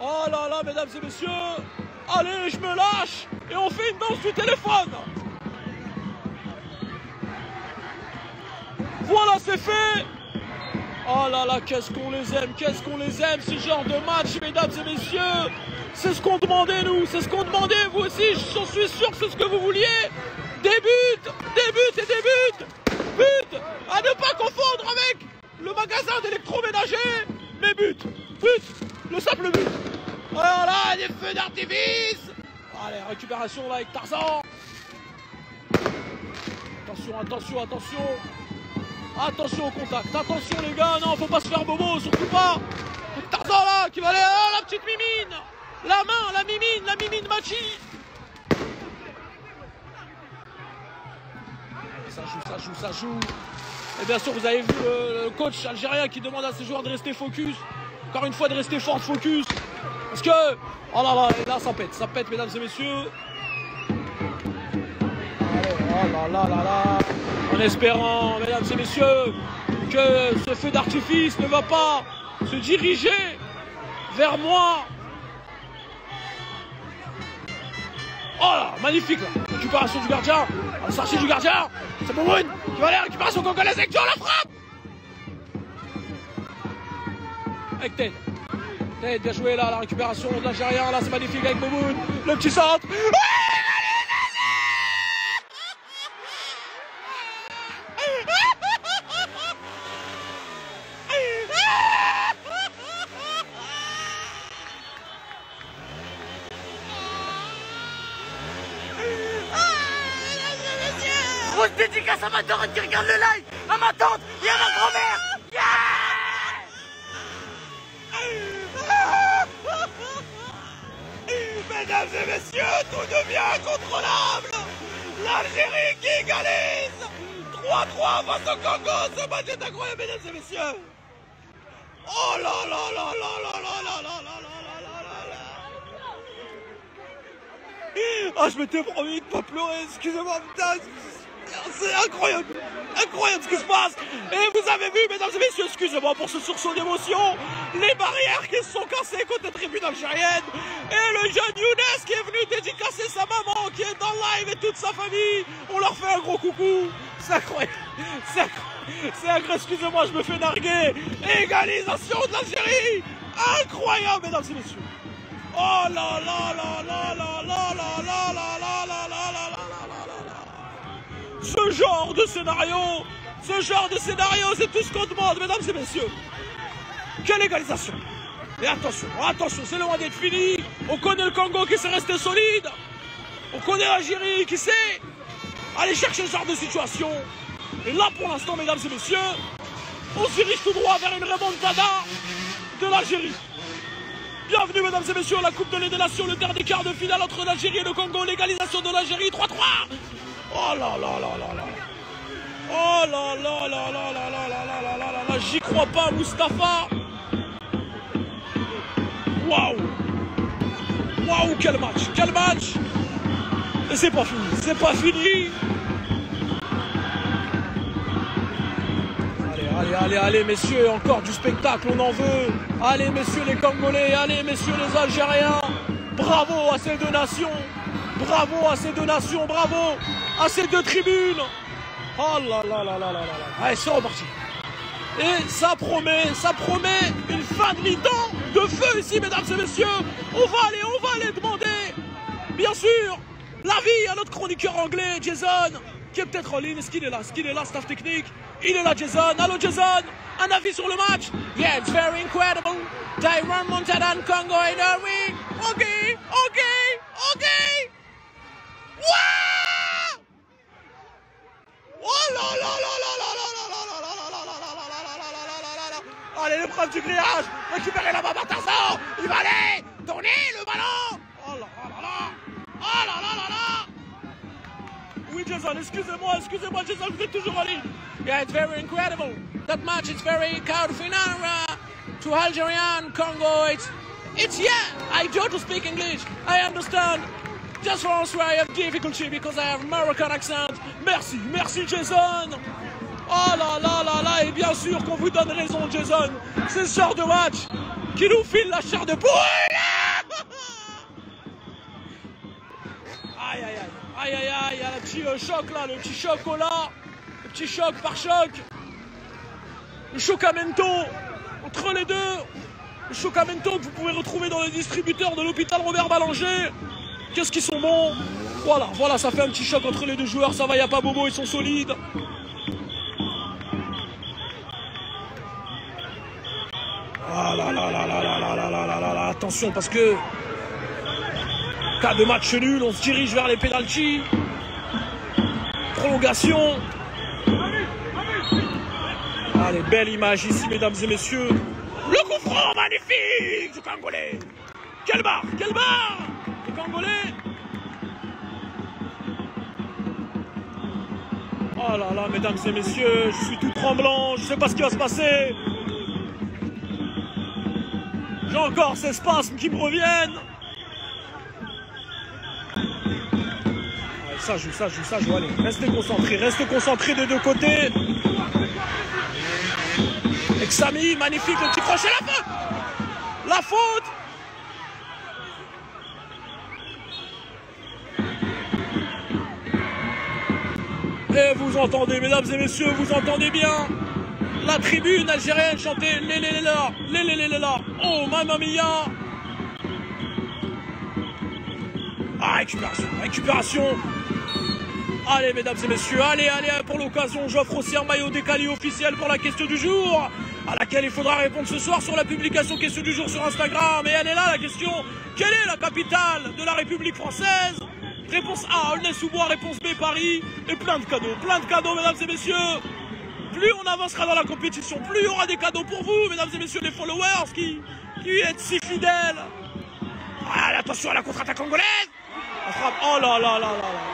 Oh là là, mesdames et messieurs. Allez, je me lâche et on fait une danse du téléphone. Voilà, c'est fait. Oh là là, qu'est-ce qu'on les aime, ce genre de match, mesdames et messieurs. C'est ce qu'on demandait, nous, c'est ce qu'on demandait, vous aussi, j'en suis sûr que c'est ce que vous vouliez. Des buts et des buts. Buts à ne pas confondre avec le magasin d'électroménager, mais buts, le simple but. Voilà, des feux d'artifice. Allez, récupération là avec Tarzan. Attention. Attention au contact. Attention les gars, non, faut pas se faire bobo, surtout pas. Avec Tarzan là, qui va aller, oh, la petite mimine. La main, la mimine Machi. Ça joue. Et bien sûr, vous avez vu le coach algérien qui demande à ses joueurs de rester focus. Encore une fois, de rester fort focus. Parce que, oh là là, et là ça pète, mesdames et messieurs. Oh là là, en espérant, mesdames et messieurs, que ce feu d'artifice ne va pas se diriger vers moi. Oh là, magnifique là. Récupération du gardien, la sortie du gardien, c'est Moumoun qui va aller à récupération congolaise avec la frappe. Avec Ted, bien joué là, la récupération de l'Algérien, là c'est magnifique avec Moumoun, le petit centre. Grosse dédicace à ma tante qui regarde le live, à ma tante et à ma grand-mère. Yeah. tout devient incontrôlable. L'Algérie qui égalise 3-3 face au Congo. Ce match est incroyable, mesdames et messieurs. Oh là là là là là là là là là là là là. Ah, je m'étais promis de pas pleurer, excusez-moi, putain. C'est incroyable, incroyable ce qui se passe. Et vous avez vu, mesdames et messieurs, excusez-moi pour ce sursaut d'émotion, les barrières qui se sont cassées côté tribune algérienne. Et le jeune Younes qui est venu dédicacer sa maman qui est dans le live et toute sa famille. On leur fait un gros coucou. C'est incroyable, c'est incroyable, excusez-moi, je me fais narguer. Égalisation de l'Algérie. Incroyable, mesdames et messieurs. Oh là là là là là là là là là là là là là là. Ce genre de scénario, c'est tout ce qu'on demande, mesdames et messieurs. Quelle égalisation. Et attention, attention, c'est loin d'être fini. On connaît le Congo qui s'est resté solide. On connaît l'Algérie qui sait aller chercher ce genre de situation. Et là, pour l'instant, mesdames et messieurs, on se dirige tout droit vers une remontada de l'Algérie. Bienvenue, mesdames et messieurs, à la Coupe de des Nations, le dernier quart de finale entre l'Algérie et le Congo. L'égalisation de l'Algérie, 3-3. Oh là là là là là. Oh là là là là là là là là là là là. J'y crois pas, Moustapha. Waouh. Waouh, quel match. Quel match. Et c'est pas fini. C'est pas fini. Allez, messieurs, encore du spectacle, on en veut. Allez, messieurs les Congolais, allez, messieurs les Algériens. Bravo à ces deux nations. Bravo à ces deux nations, bravo à ces deux tribunes. Oh là là là là là là. Allez, c'est reparti. Et ça promet une fin de mi-temps de feu ici, mesdames et messieurs. On va aller demander, bien sûr, l'avis à notre chroniqueur anglais, Jason, qui est peut-être en ligne. Est-ce qu'il est là, staff technique? Il est là, Jason. Allô, Jason. Un avis sur le match? Yeah, it's very incredible. They remontada in Congo, and are we? Okay. Wow! Oh là là là là là là là là. Allez, l'épreuve du grillage. Récupérez la balle à Tarzan. Il va aller donner le ballon. Oh là là là. Oh là là là là. Oui, Jason, excusez-moi, Jason, vous êtes toujours en ligne. Yeah, it's very incredible. That match is very quart final to Algeria and Congo. It's yeah. I do to speak English. I understand. Just for Australia, I have difficulty because I have American accent. Merci, Jason. Oh là là là là, et bien sûr qu'on vous donne raison, Jason. C'est ce genre de match qui nous file la chair de poule. Aïe, il y a le petit choc là, le petit chocolat, le petit choc par choc. Le chocamento entre les deux. Le chocamento que vous pouvez retrouver dans les distributeurs de l'hôpital Robert Ballanger. Qu'est-ce qu'ils sont bons. Voilà, ça fait un petit choc entre les deux joueurs. Ça va, il n'y a pas bobo, ils sont solides. Ah là là là là là là là là là là. Attention parce que cas de match nul, on se dirige vers les pénaltys. Prolongation. Allez, belle image ici, mesdames et messieurs. Le coup franc magnifique du Congolais. Quelle barre le Congolais. Oh là là, mesdames et messieurs, je suis tout tremblant, je sais pas ce qui va se passer. J'ai encore ces spasmes qui me reviennent. Ça joue, allez, restez concentrés des deux côtés. Exami, magnifique, le petit crochet, la faute. Et vous entendez, mesdames et messieurs, vous entendez bien la tribune algérienne chanter léléléla. Oh, mamma mia. Ah, récupération. Allez, mesdames et messieurs, allez, pour l'occasion, j'offre aussi un maillot décalé officiel pour la question du jour, à laquelle il faudra répondre ce soir sur la publication question du jour sur Instagram. Et elle est là, la question. Quelle est la capitale de la République française? Réponse A, Aulnay-sous-Bois, réponse B, Paris. Et plein de cadeaux, mesdames et messieurs. Plus on avancera dans la compétition, plus il y aura des cadeaux pour vous, mesdames et messieurs, les followers qui êtes si fidèles. Allez, attention à la contre-attaque congolaise. La frappe. Oh là là là là là.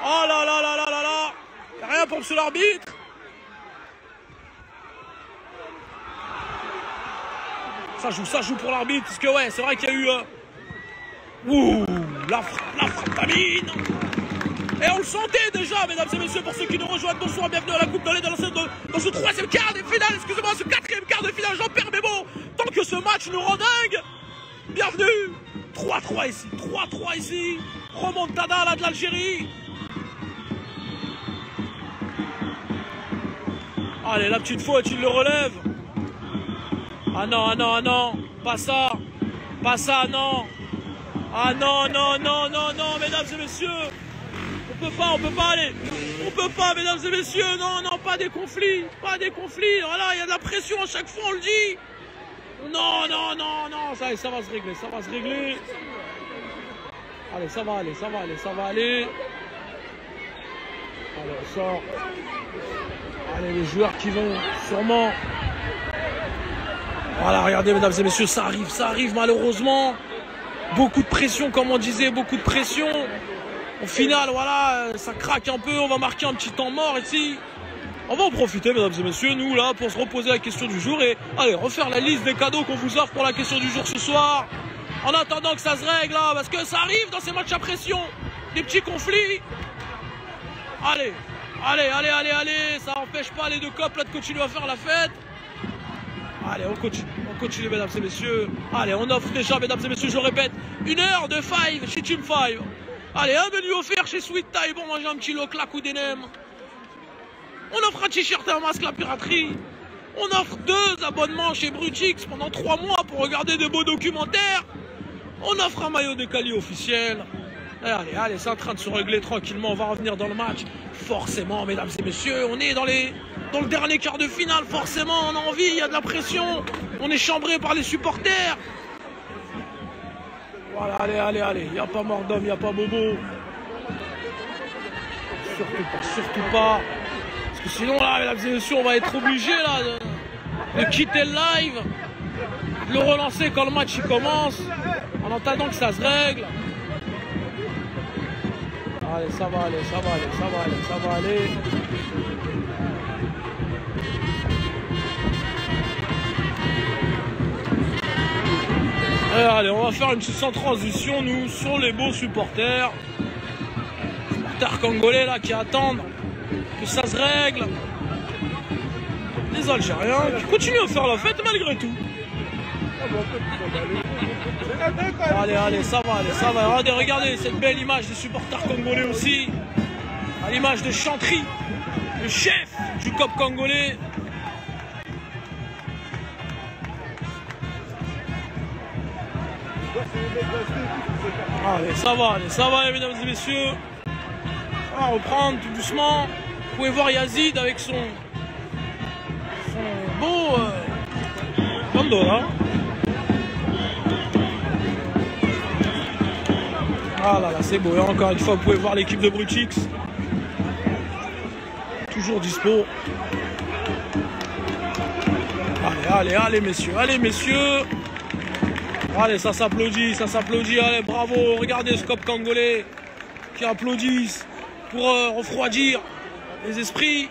Oh là là là là là là. Y a rien pour monsieur l'arbitre. Ça joue pour l'arbitre. Parce que ouais, c'est vrai qu'il y a eu... Ouh, la frappe d'Amine. Et on le sentait déjà, mesdames et messieurs, pour ceux qui nous rejoignent, bonsoir, bienvenue à la Coupe de l'Est dans ce troisième quart de finale, excusez-moi, ce quatrième quart de finale, j'en perds mes mots, tant que ce match nous rend dingue. Bienvenue, 3-3 ici, 3-3 ici, remontada là de l'Algérie. Allez, la petite faute, il le relève. Ah non, ah non, ah non, pas ça, non. Ah non, non, non, non, non, mesdames et messieurs. On peut pas aller. On peut pas, mesdames et messieurs. Non, non, pas des conflits. Pas des conflits. Voilà, il y a de la pression à chaque fois, on le dit. Non, non, non, non. Ça va se régler, ça va se régler. Allez, ça va aller, ça va aller, ça va aller. Allez, on sort. Allez, les joueurs qui vont sûrement... Voilà, regardez, mesdames et messieurs, ça arrive malheureusement. Beaucoup de pression, comme on disait, beaucoup de pression. Au final, voilà, ça craque un peu. On va marquer un petit temps mort ici. On va en profiter, mesdames et messieurs, nous, là, pour se reposer la question du jour. Et, allez, refaire la liste des cadeaux qu'on vous offre pour la question du jour ce soir. En attendant que ça se règle, là, parce que ça arrive dans ces matchs à pression. Des petits conflits. Allez, allez, allez, allez, allez. Ça n'empêche pas les deux copes, là, de continuer à faire la fête. Allez, on continue, mesdames et messieurs. Allez, on offre déjà, mesdames et messieurs, je répète, 1 heure de 5 chez Team 5. Allez, un menu offert chez Sweet Thai pour manger un petit loc ou des nems. On offre un t-shirt et un masque, la piraterie. On offre 2 abonnements chez Brutix pendant 3 mois pour regarder de beaux documentaires. On offre un maillot de Cali officiel. Allez, allez, c'est en train de se régler tranquillement. On va revenir dans le match. Forcément, mesdames et messieurs, on est dans le dernier quart de finale. Forcément, on a envie, il y a de la pression. On est chambré par les supporters. Voilà, allez, allez, allez. Il n'y a pas mort d'homme, il n'y a pas bobo. Surtout pas. Parce que sinon, là, mesdames et messieurs, on va être obligé là, de quitter le live. De le relancer quand le match il commence. En attendant que ça se règle. Allez, ça va aller, ça va aller, ça va aller, ça va aller. Allez, on va faire une petite sans transition, nous, sur les beaux supporters. Supporters congolais, là, qui attendent que ça se règle. Les Algériens qui continuent à faire la fête malgré tout. Allez, allez, ça va, allez, ça va. Regardez cette belle image des supporters congolais aussi. À l'image de Chantry, le chef du COP congolais. Allez, ça va, mesdames et messieurs. On va reprendre tout doucement. Vous pouvez voir Yazid avec son beau bandeau là. Ah là là, c'est beau. Et encore une fois, vous pouvez voir l'équipe de Brutix. Toujours dispo. Allez, allez, allez, messieurs. Allez, messieurs. Allez, ça s'applaudit, ça s'applaudit. Allez, bravo. Regardez ce COP congolais qui applaudissent pour refroidir les esprits.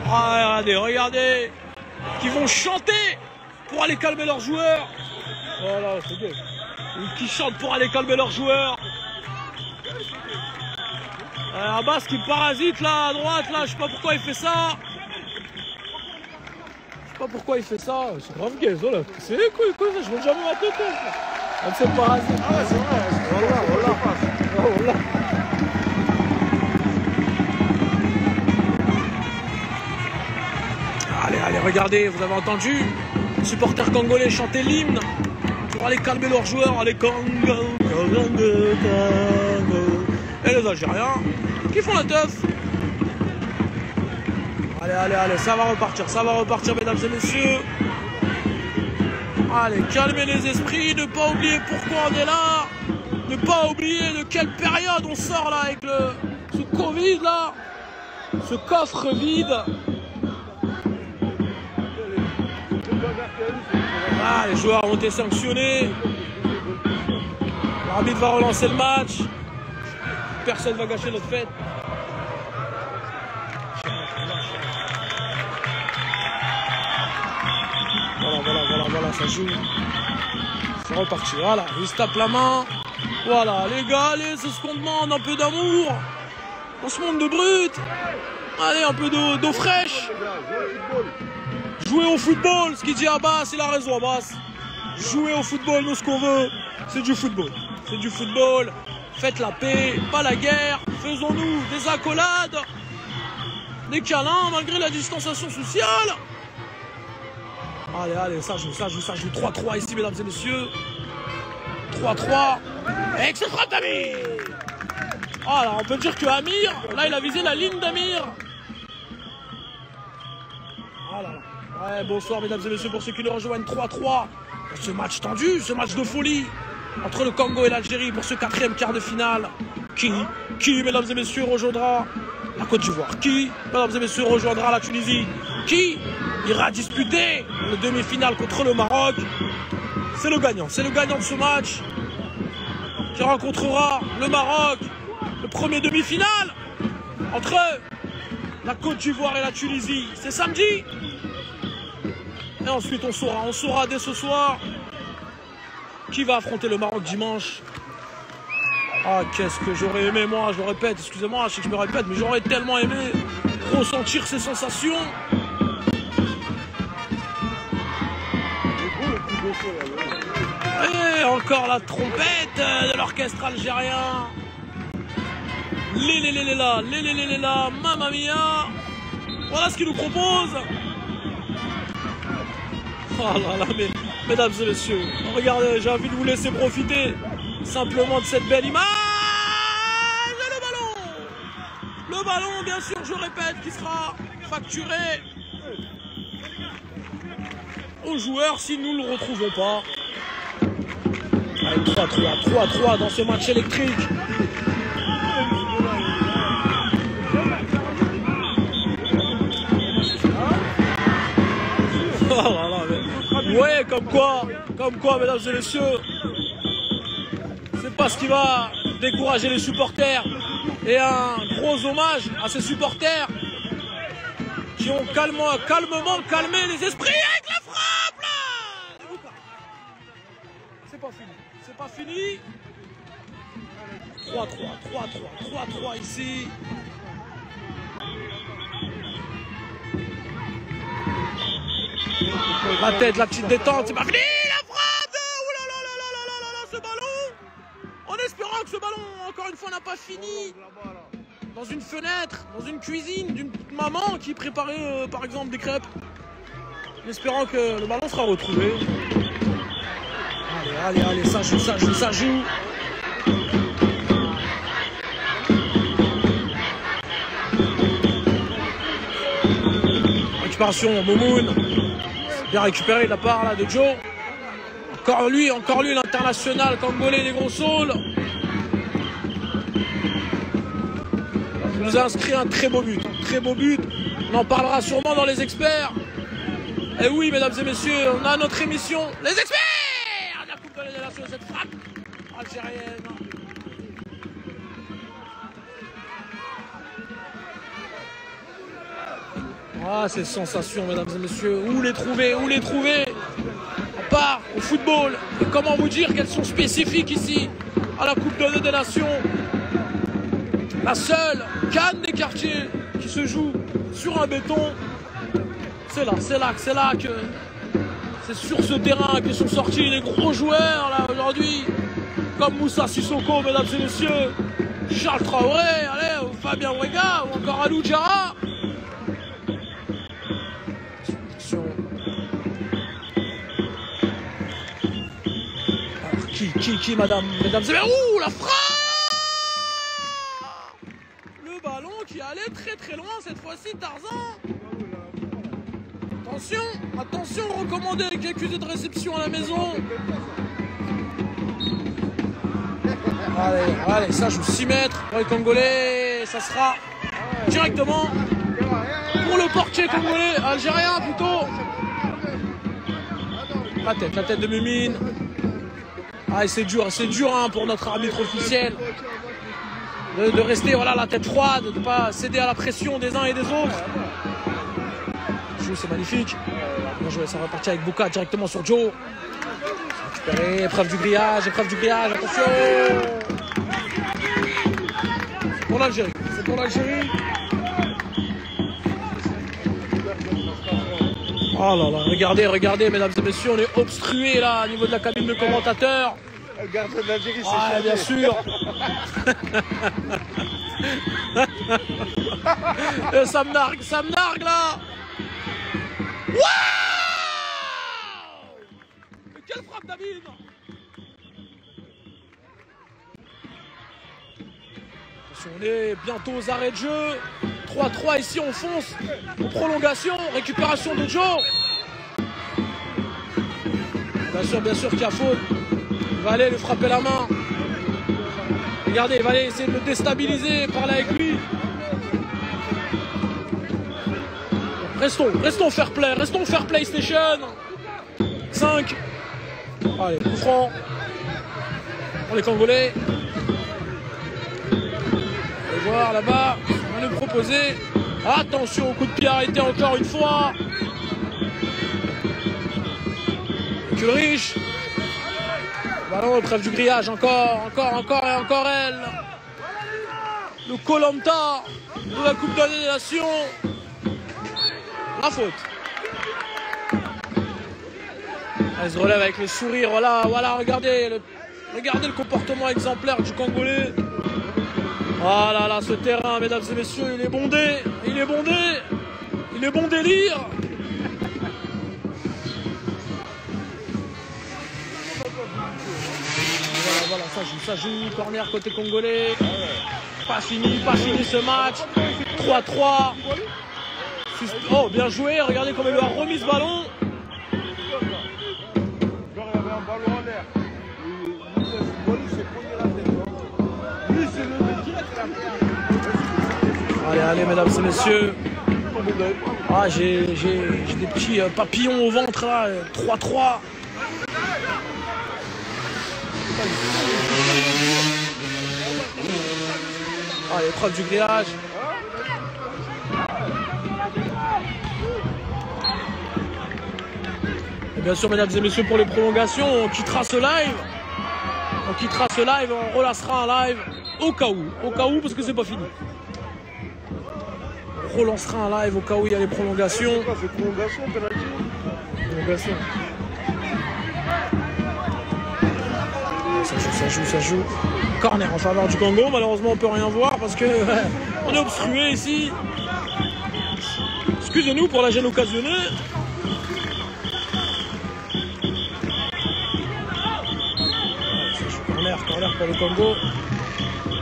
Regardez, regardez. Qui vont chanter pour aller calmer leurs joueurs. Voilà, c'est bien. Qui chantent pour aller calmer leurs joueurs. Abbas qui parasite là à droite, là, je sais pas pourquoi il fait ça. Je sais pas pourquoi il fait ça. C'est grave gay, ça là. C'est quoi ça, je vois jamais ma tête. C'est parasite. Ah ouais, c'est vrai. Voilà. Allez, allez, regardez, vous avez entendu les supporters congolais chanter l'hymne pour aller calmer leurs joueurs. Allez, Congo. Et les Algériens qui font la teuf. Allez, allez, allez, ça va repartir, mesdames et messieurs. Allez, calmez les esprits, ne pas oublier pourquoi on est là. Ne pas oublier de quelle période on sort là avec ce Covid là. Ce coffre vide. Ah, les joueurs ont été sanctionnés. L'arbitre va relancer le match. Personne ne va gâcher notre fête. Voilà, ça joue. C'est reparti, voilà, il se tape la main. Voilà, les gars, allez, c'est ce qu'on demande, un peu d'amour. On se monte de brut. Allez, un peu d'eau fraîche. Jouer au football, ce qu'il dit Abbas, il a raison Abbas. Jouer au football, nous ce qu'on veut, c'est du football. C'est du football, faites la paix, pas la guerre. Faisons-nous des accolades, des câlins malgré la distanciation sociale. Allez, ça joue. 3-3 ici, mesdames et messieurs. 3-3. Et que ce frappe d'Amir. Voilà, on peut dire que Amir, là, il a visé la ligne d'Amir. Voilà. Ouais, bonsoir, mesdames et messieurs, pour ceux qui nous rejoignent. 3-3. Ce match tendu, ce match de folie entre le Congo et l'Algérie pour ce 4e quart de finale. Qui, mesdames et messieurs, rejoindra la Côte d'Ivoire? Qui, mesdames et messieurs, rejoindra la Tunisie? Qui ira disputer le demi-finale contre le Maroc? C'est le gagnant de ce match qui rencontrera le Maroc, le premier demi-finale entre la Côte d'Ivoire et la Tunisie. C'est samedi. Et ensuite on saura dès ce soir qui va affronter le Maroc dimanche. Ah, qu'est-ce que j'aurais aimé, moi, je le répète, excusez-moi, je sais que je me répète, mais j'aurais tellement aimé ressentir ces sensations. Et encore la trompette de l'orchestre algérien. Léléléléla, mamma mia. Voilà ce qu'il nous propose. Oh là là, mesdames et messieurs, regardez, j'ai envie de vous laisser profiter simplement de cette belle image. Le ballon, bien sûr, je répète, qui sera facturé aux joueurs si nous ne le retrouvons pas. Allez, 3-3 dans ce match électrique. Oh là là, mais... Ouais, comme quoi, mesdames et messieurs, c'est pas ce qui va décourager les supporters. Et un gros hommage à ces supporters qui ont calmement calmé les esprits avec la frappe là. C'est pas fini. 3-3 ici. La tête, la petite détente, c'est pas fini. La frappe de... Ouh là, ce ballon. En espérant que ce ballon, encore une fois, n'a pas fini dans une fenêtre, dans une cuisine d'une maman qui préparait par exemple des crêpes. En espérant que le ballon sera retrouvé. Allez, ça joue. Récupération, Momoun. Bien récupéré de la part là, de Joe. Encore lui, l'international congolais des gros saules. Il nous a inscrit un très beau but. On en parlera sûrement dans les experts. Et oui, mesdames et messieurs, on a notre émission, les experts. La Coupe de la Nation, cette frappe algérienne. Ah, ces sensations, mesdames et messieurs, où les trouver? À part au football. Et comment vous dire qu'elles sont spécifiques ici, à la Coupe des Nations? La seule canne des quartiers qui se joue sur un béton. C'est là que c'est sur ce terrain que sont sortis les gros joueurs là aujourd'hui, comme Moussa Sissoko, mesdames et messieurs, Charles Traoré, allez, ou Fabien Ouega, ou encore Alou Diarra. Alors, qui, mesdames et messieurs, ouh, la frappe! Le ballon qui allait très loin cette fois-ci, Tarzan. Attention, recommandé avec l'accusé de réception à la maison. Allez, ça joue 6 mètres pour les Congolais. Ça sera directement pour le portier congolais, algérien plutôt. La tête de Mumine. Ah, c'est dur hein, pour notre arbitre officiel de rester voilà, la tête froide, de ne pas céder à la pression des uns et des autres. C'est magnifique. Bien joué, ça va partir avec Bouka directement sur Joe. Récupéré, épreuve du grillage, attention. C'est pour l'Algérie, Oh là là, regardez, mesdames et messieurs, on est obstrué là, au niveau de la cabine de commentateurs. Le gardien de l'Algérie, c'est ah, bien sûr. Ça me nargue là. Wow! Mais quelle frappe, David! On est bientôt aux arrêts de jeu. 3-3 ici, on fonce. En prolongation, récupération de Joe. Bien sûr qu'il y a faute. Il va aller lui frapper la main. Regardez, il va aller essayer de le déstabiliser, parler avec lui. Restons fair play station. 5. Allez, coup franc pour les Congolais. On va voir là-bas, on va nous proposer. Attention au coup de pied arrêté encore une fois. Culrich. Ballon, trêve du grillage, encore elle. Le Koh-Lanta de la Coupe des Nations. La faute. Elle se relève avec le sourire. Voilà, regardez le comportement exemplaire du Congolais. Voilà, là, ce terrain, mesdames et messieurs, il est bon délire. Voilà, ça joue, corner côté congolais. Pas fini ce match. 3-3. Oh, bien joué, regardez comment il lui a remis ce ballon. Allez, mesdames et messieurs. Ah, j'ai des petits papillons au ventre là. 3-3. Allez, épreuve du grillage. Et bien sûr, mesdames et messieurs, pour les prolongations, on quittera ce live. On relancera un live au cas où, parce que c'est pas fini. On relancera un live au cas où il y a les prolongations. C'est prolongation, penalty. Prolongation. Ça joue. Corner en faveur du Congo. Malheureusement, on peut rien voir parce que on est obstrué ici. Excusez-nous pour la gêne occasionnée. Corner pour le Congo.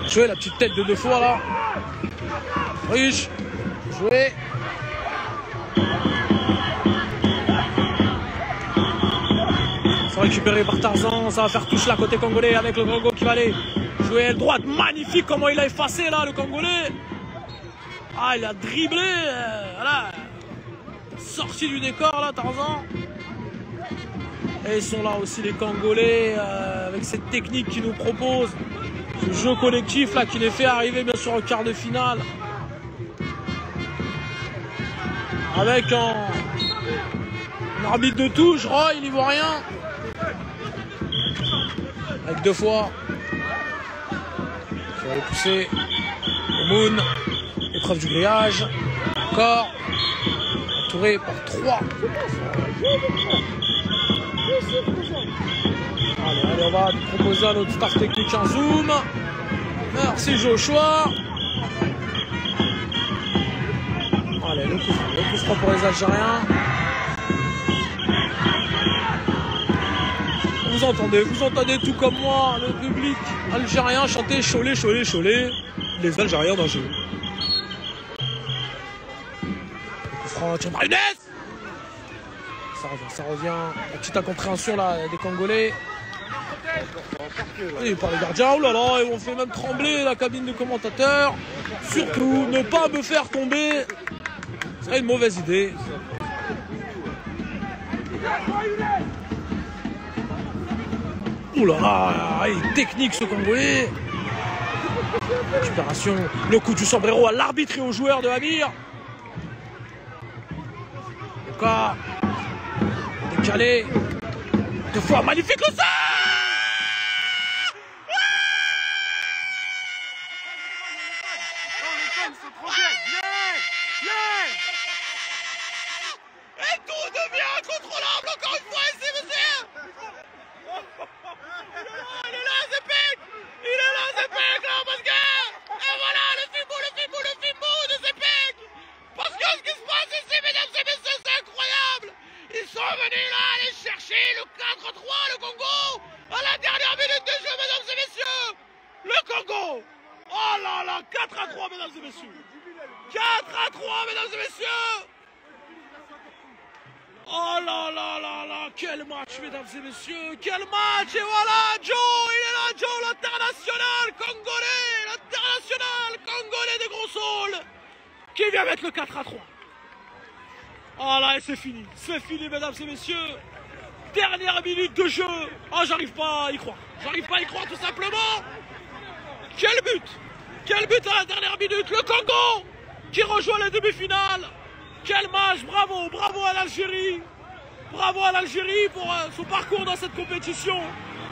Jouer la petite tête de 2 fois là. Riche. Jouer. C'est récupéré par Tarzan. Ça va faire touche là côté congolais avec le Congo qui va aller jouer aile droite. Magnifique comment il a effacé là le Congolais. Ah, il a dribblé. Voilà. Sorti du décor là Tarzan. Et ils sont là aussi les Congolais avec cette technique qu'ils nous proposent. Ce jeu collectif là qui les fait arriver bien sûr au quart de finale. Avec un arbitre de touche, Roy, il n'y voit rien. Avec 2 fois. Il va aller pousser. Moon. Épreuve du grillage. Encore. Entouré par 3. Allez, on va proposer à notre staff technique un zoom. Merci Joshua. Allez, le coup franc pour les Algériens. Vous entendez tout comme moi, le public algérien chanter Cholet, Cholet, Cholet. Les Algériens d'un jeu. Coup franc, tiens, Brunès. Ça revient. La petite incompréhension là des Congolais. Et par les gardiens, oh là là, ils vont fait même trembler la cabine de commentateurs. Surtout, ne pas me faire tomber. Ce serait une mauvaise idée. Ouh là là, il est technique ce Congolais. Récupération, le coup du sombrero à l'arbitre et aux joueurs de Amir. Lucas, décalé. Deux fois, magnifique le ça. Et tout devient incontrôlable encore une fois ici, monsieur. Il est là, Zepek. Il est là, Zepek, là, parce que... Et voilà, le fimbo de Zepek. Parce que ce qui se passe ici, mesdames et messieurs, c'est incroyable. Ils sont venus là aller chercher le 4-3, le Congo, à la dernière minute de jeu, mesdames et messieurs. Le Congo. Oh là là, 4-3, mesdames et messieurs. 4-3, mesdames et messieurs. Oh là là là là, quel match, mesdames et messieurs, quel match. Et voilà, Joe, il est là, Joe, l'international congolais, l'international congolais des gros saules, qui vient mettre le 4-3. Oh là, et c'est fini, mesdames et messieurs. Dernière minute de jeu. Oh, j'arrive pas à y croire, tout simplement. Quel but à la dernière minute, le Congo qui rejoint la demi-finale. Quel match, bravo à l'Algérie. Bravo à l'Algérie pour son parcours dans cette compétition.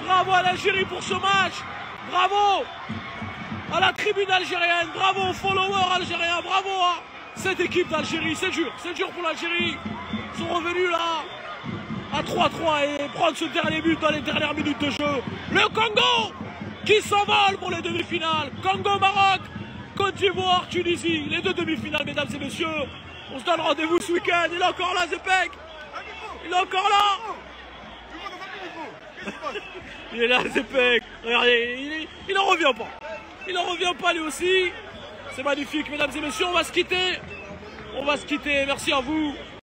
Bravo à l'Algérie pour ce match. Bravo à la tribune algérienne. Bravo aux followers algériens. Bravo à cette équipe d'Algérie. C'est dur pour l'Algérie. Ils sont revenus là à 3-3 et prendre ce dernier but dans les dernières minutes de jeu. Le Congo qui s'envole pour les demi-finales. Congo-Maroc, Côte d'Ivoire, Tunisie. Les deux demi-finales, mesdames et messieurs. On se donne rendez-vous ce week-end. Il est encore là, Zepek. Il est encore là. Il est là, Zepek. Regardez, il n'en revient pas. Il n'en revient pas lui aussi. C'est magnifique, mesdames et messieurs. On va se quitter. Merci à vous.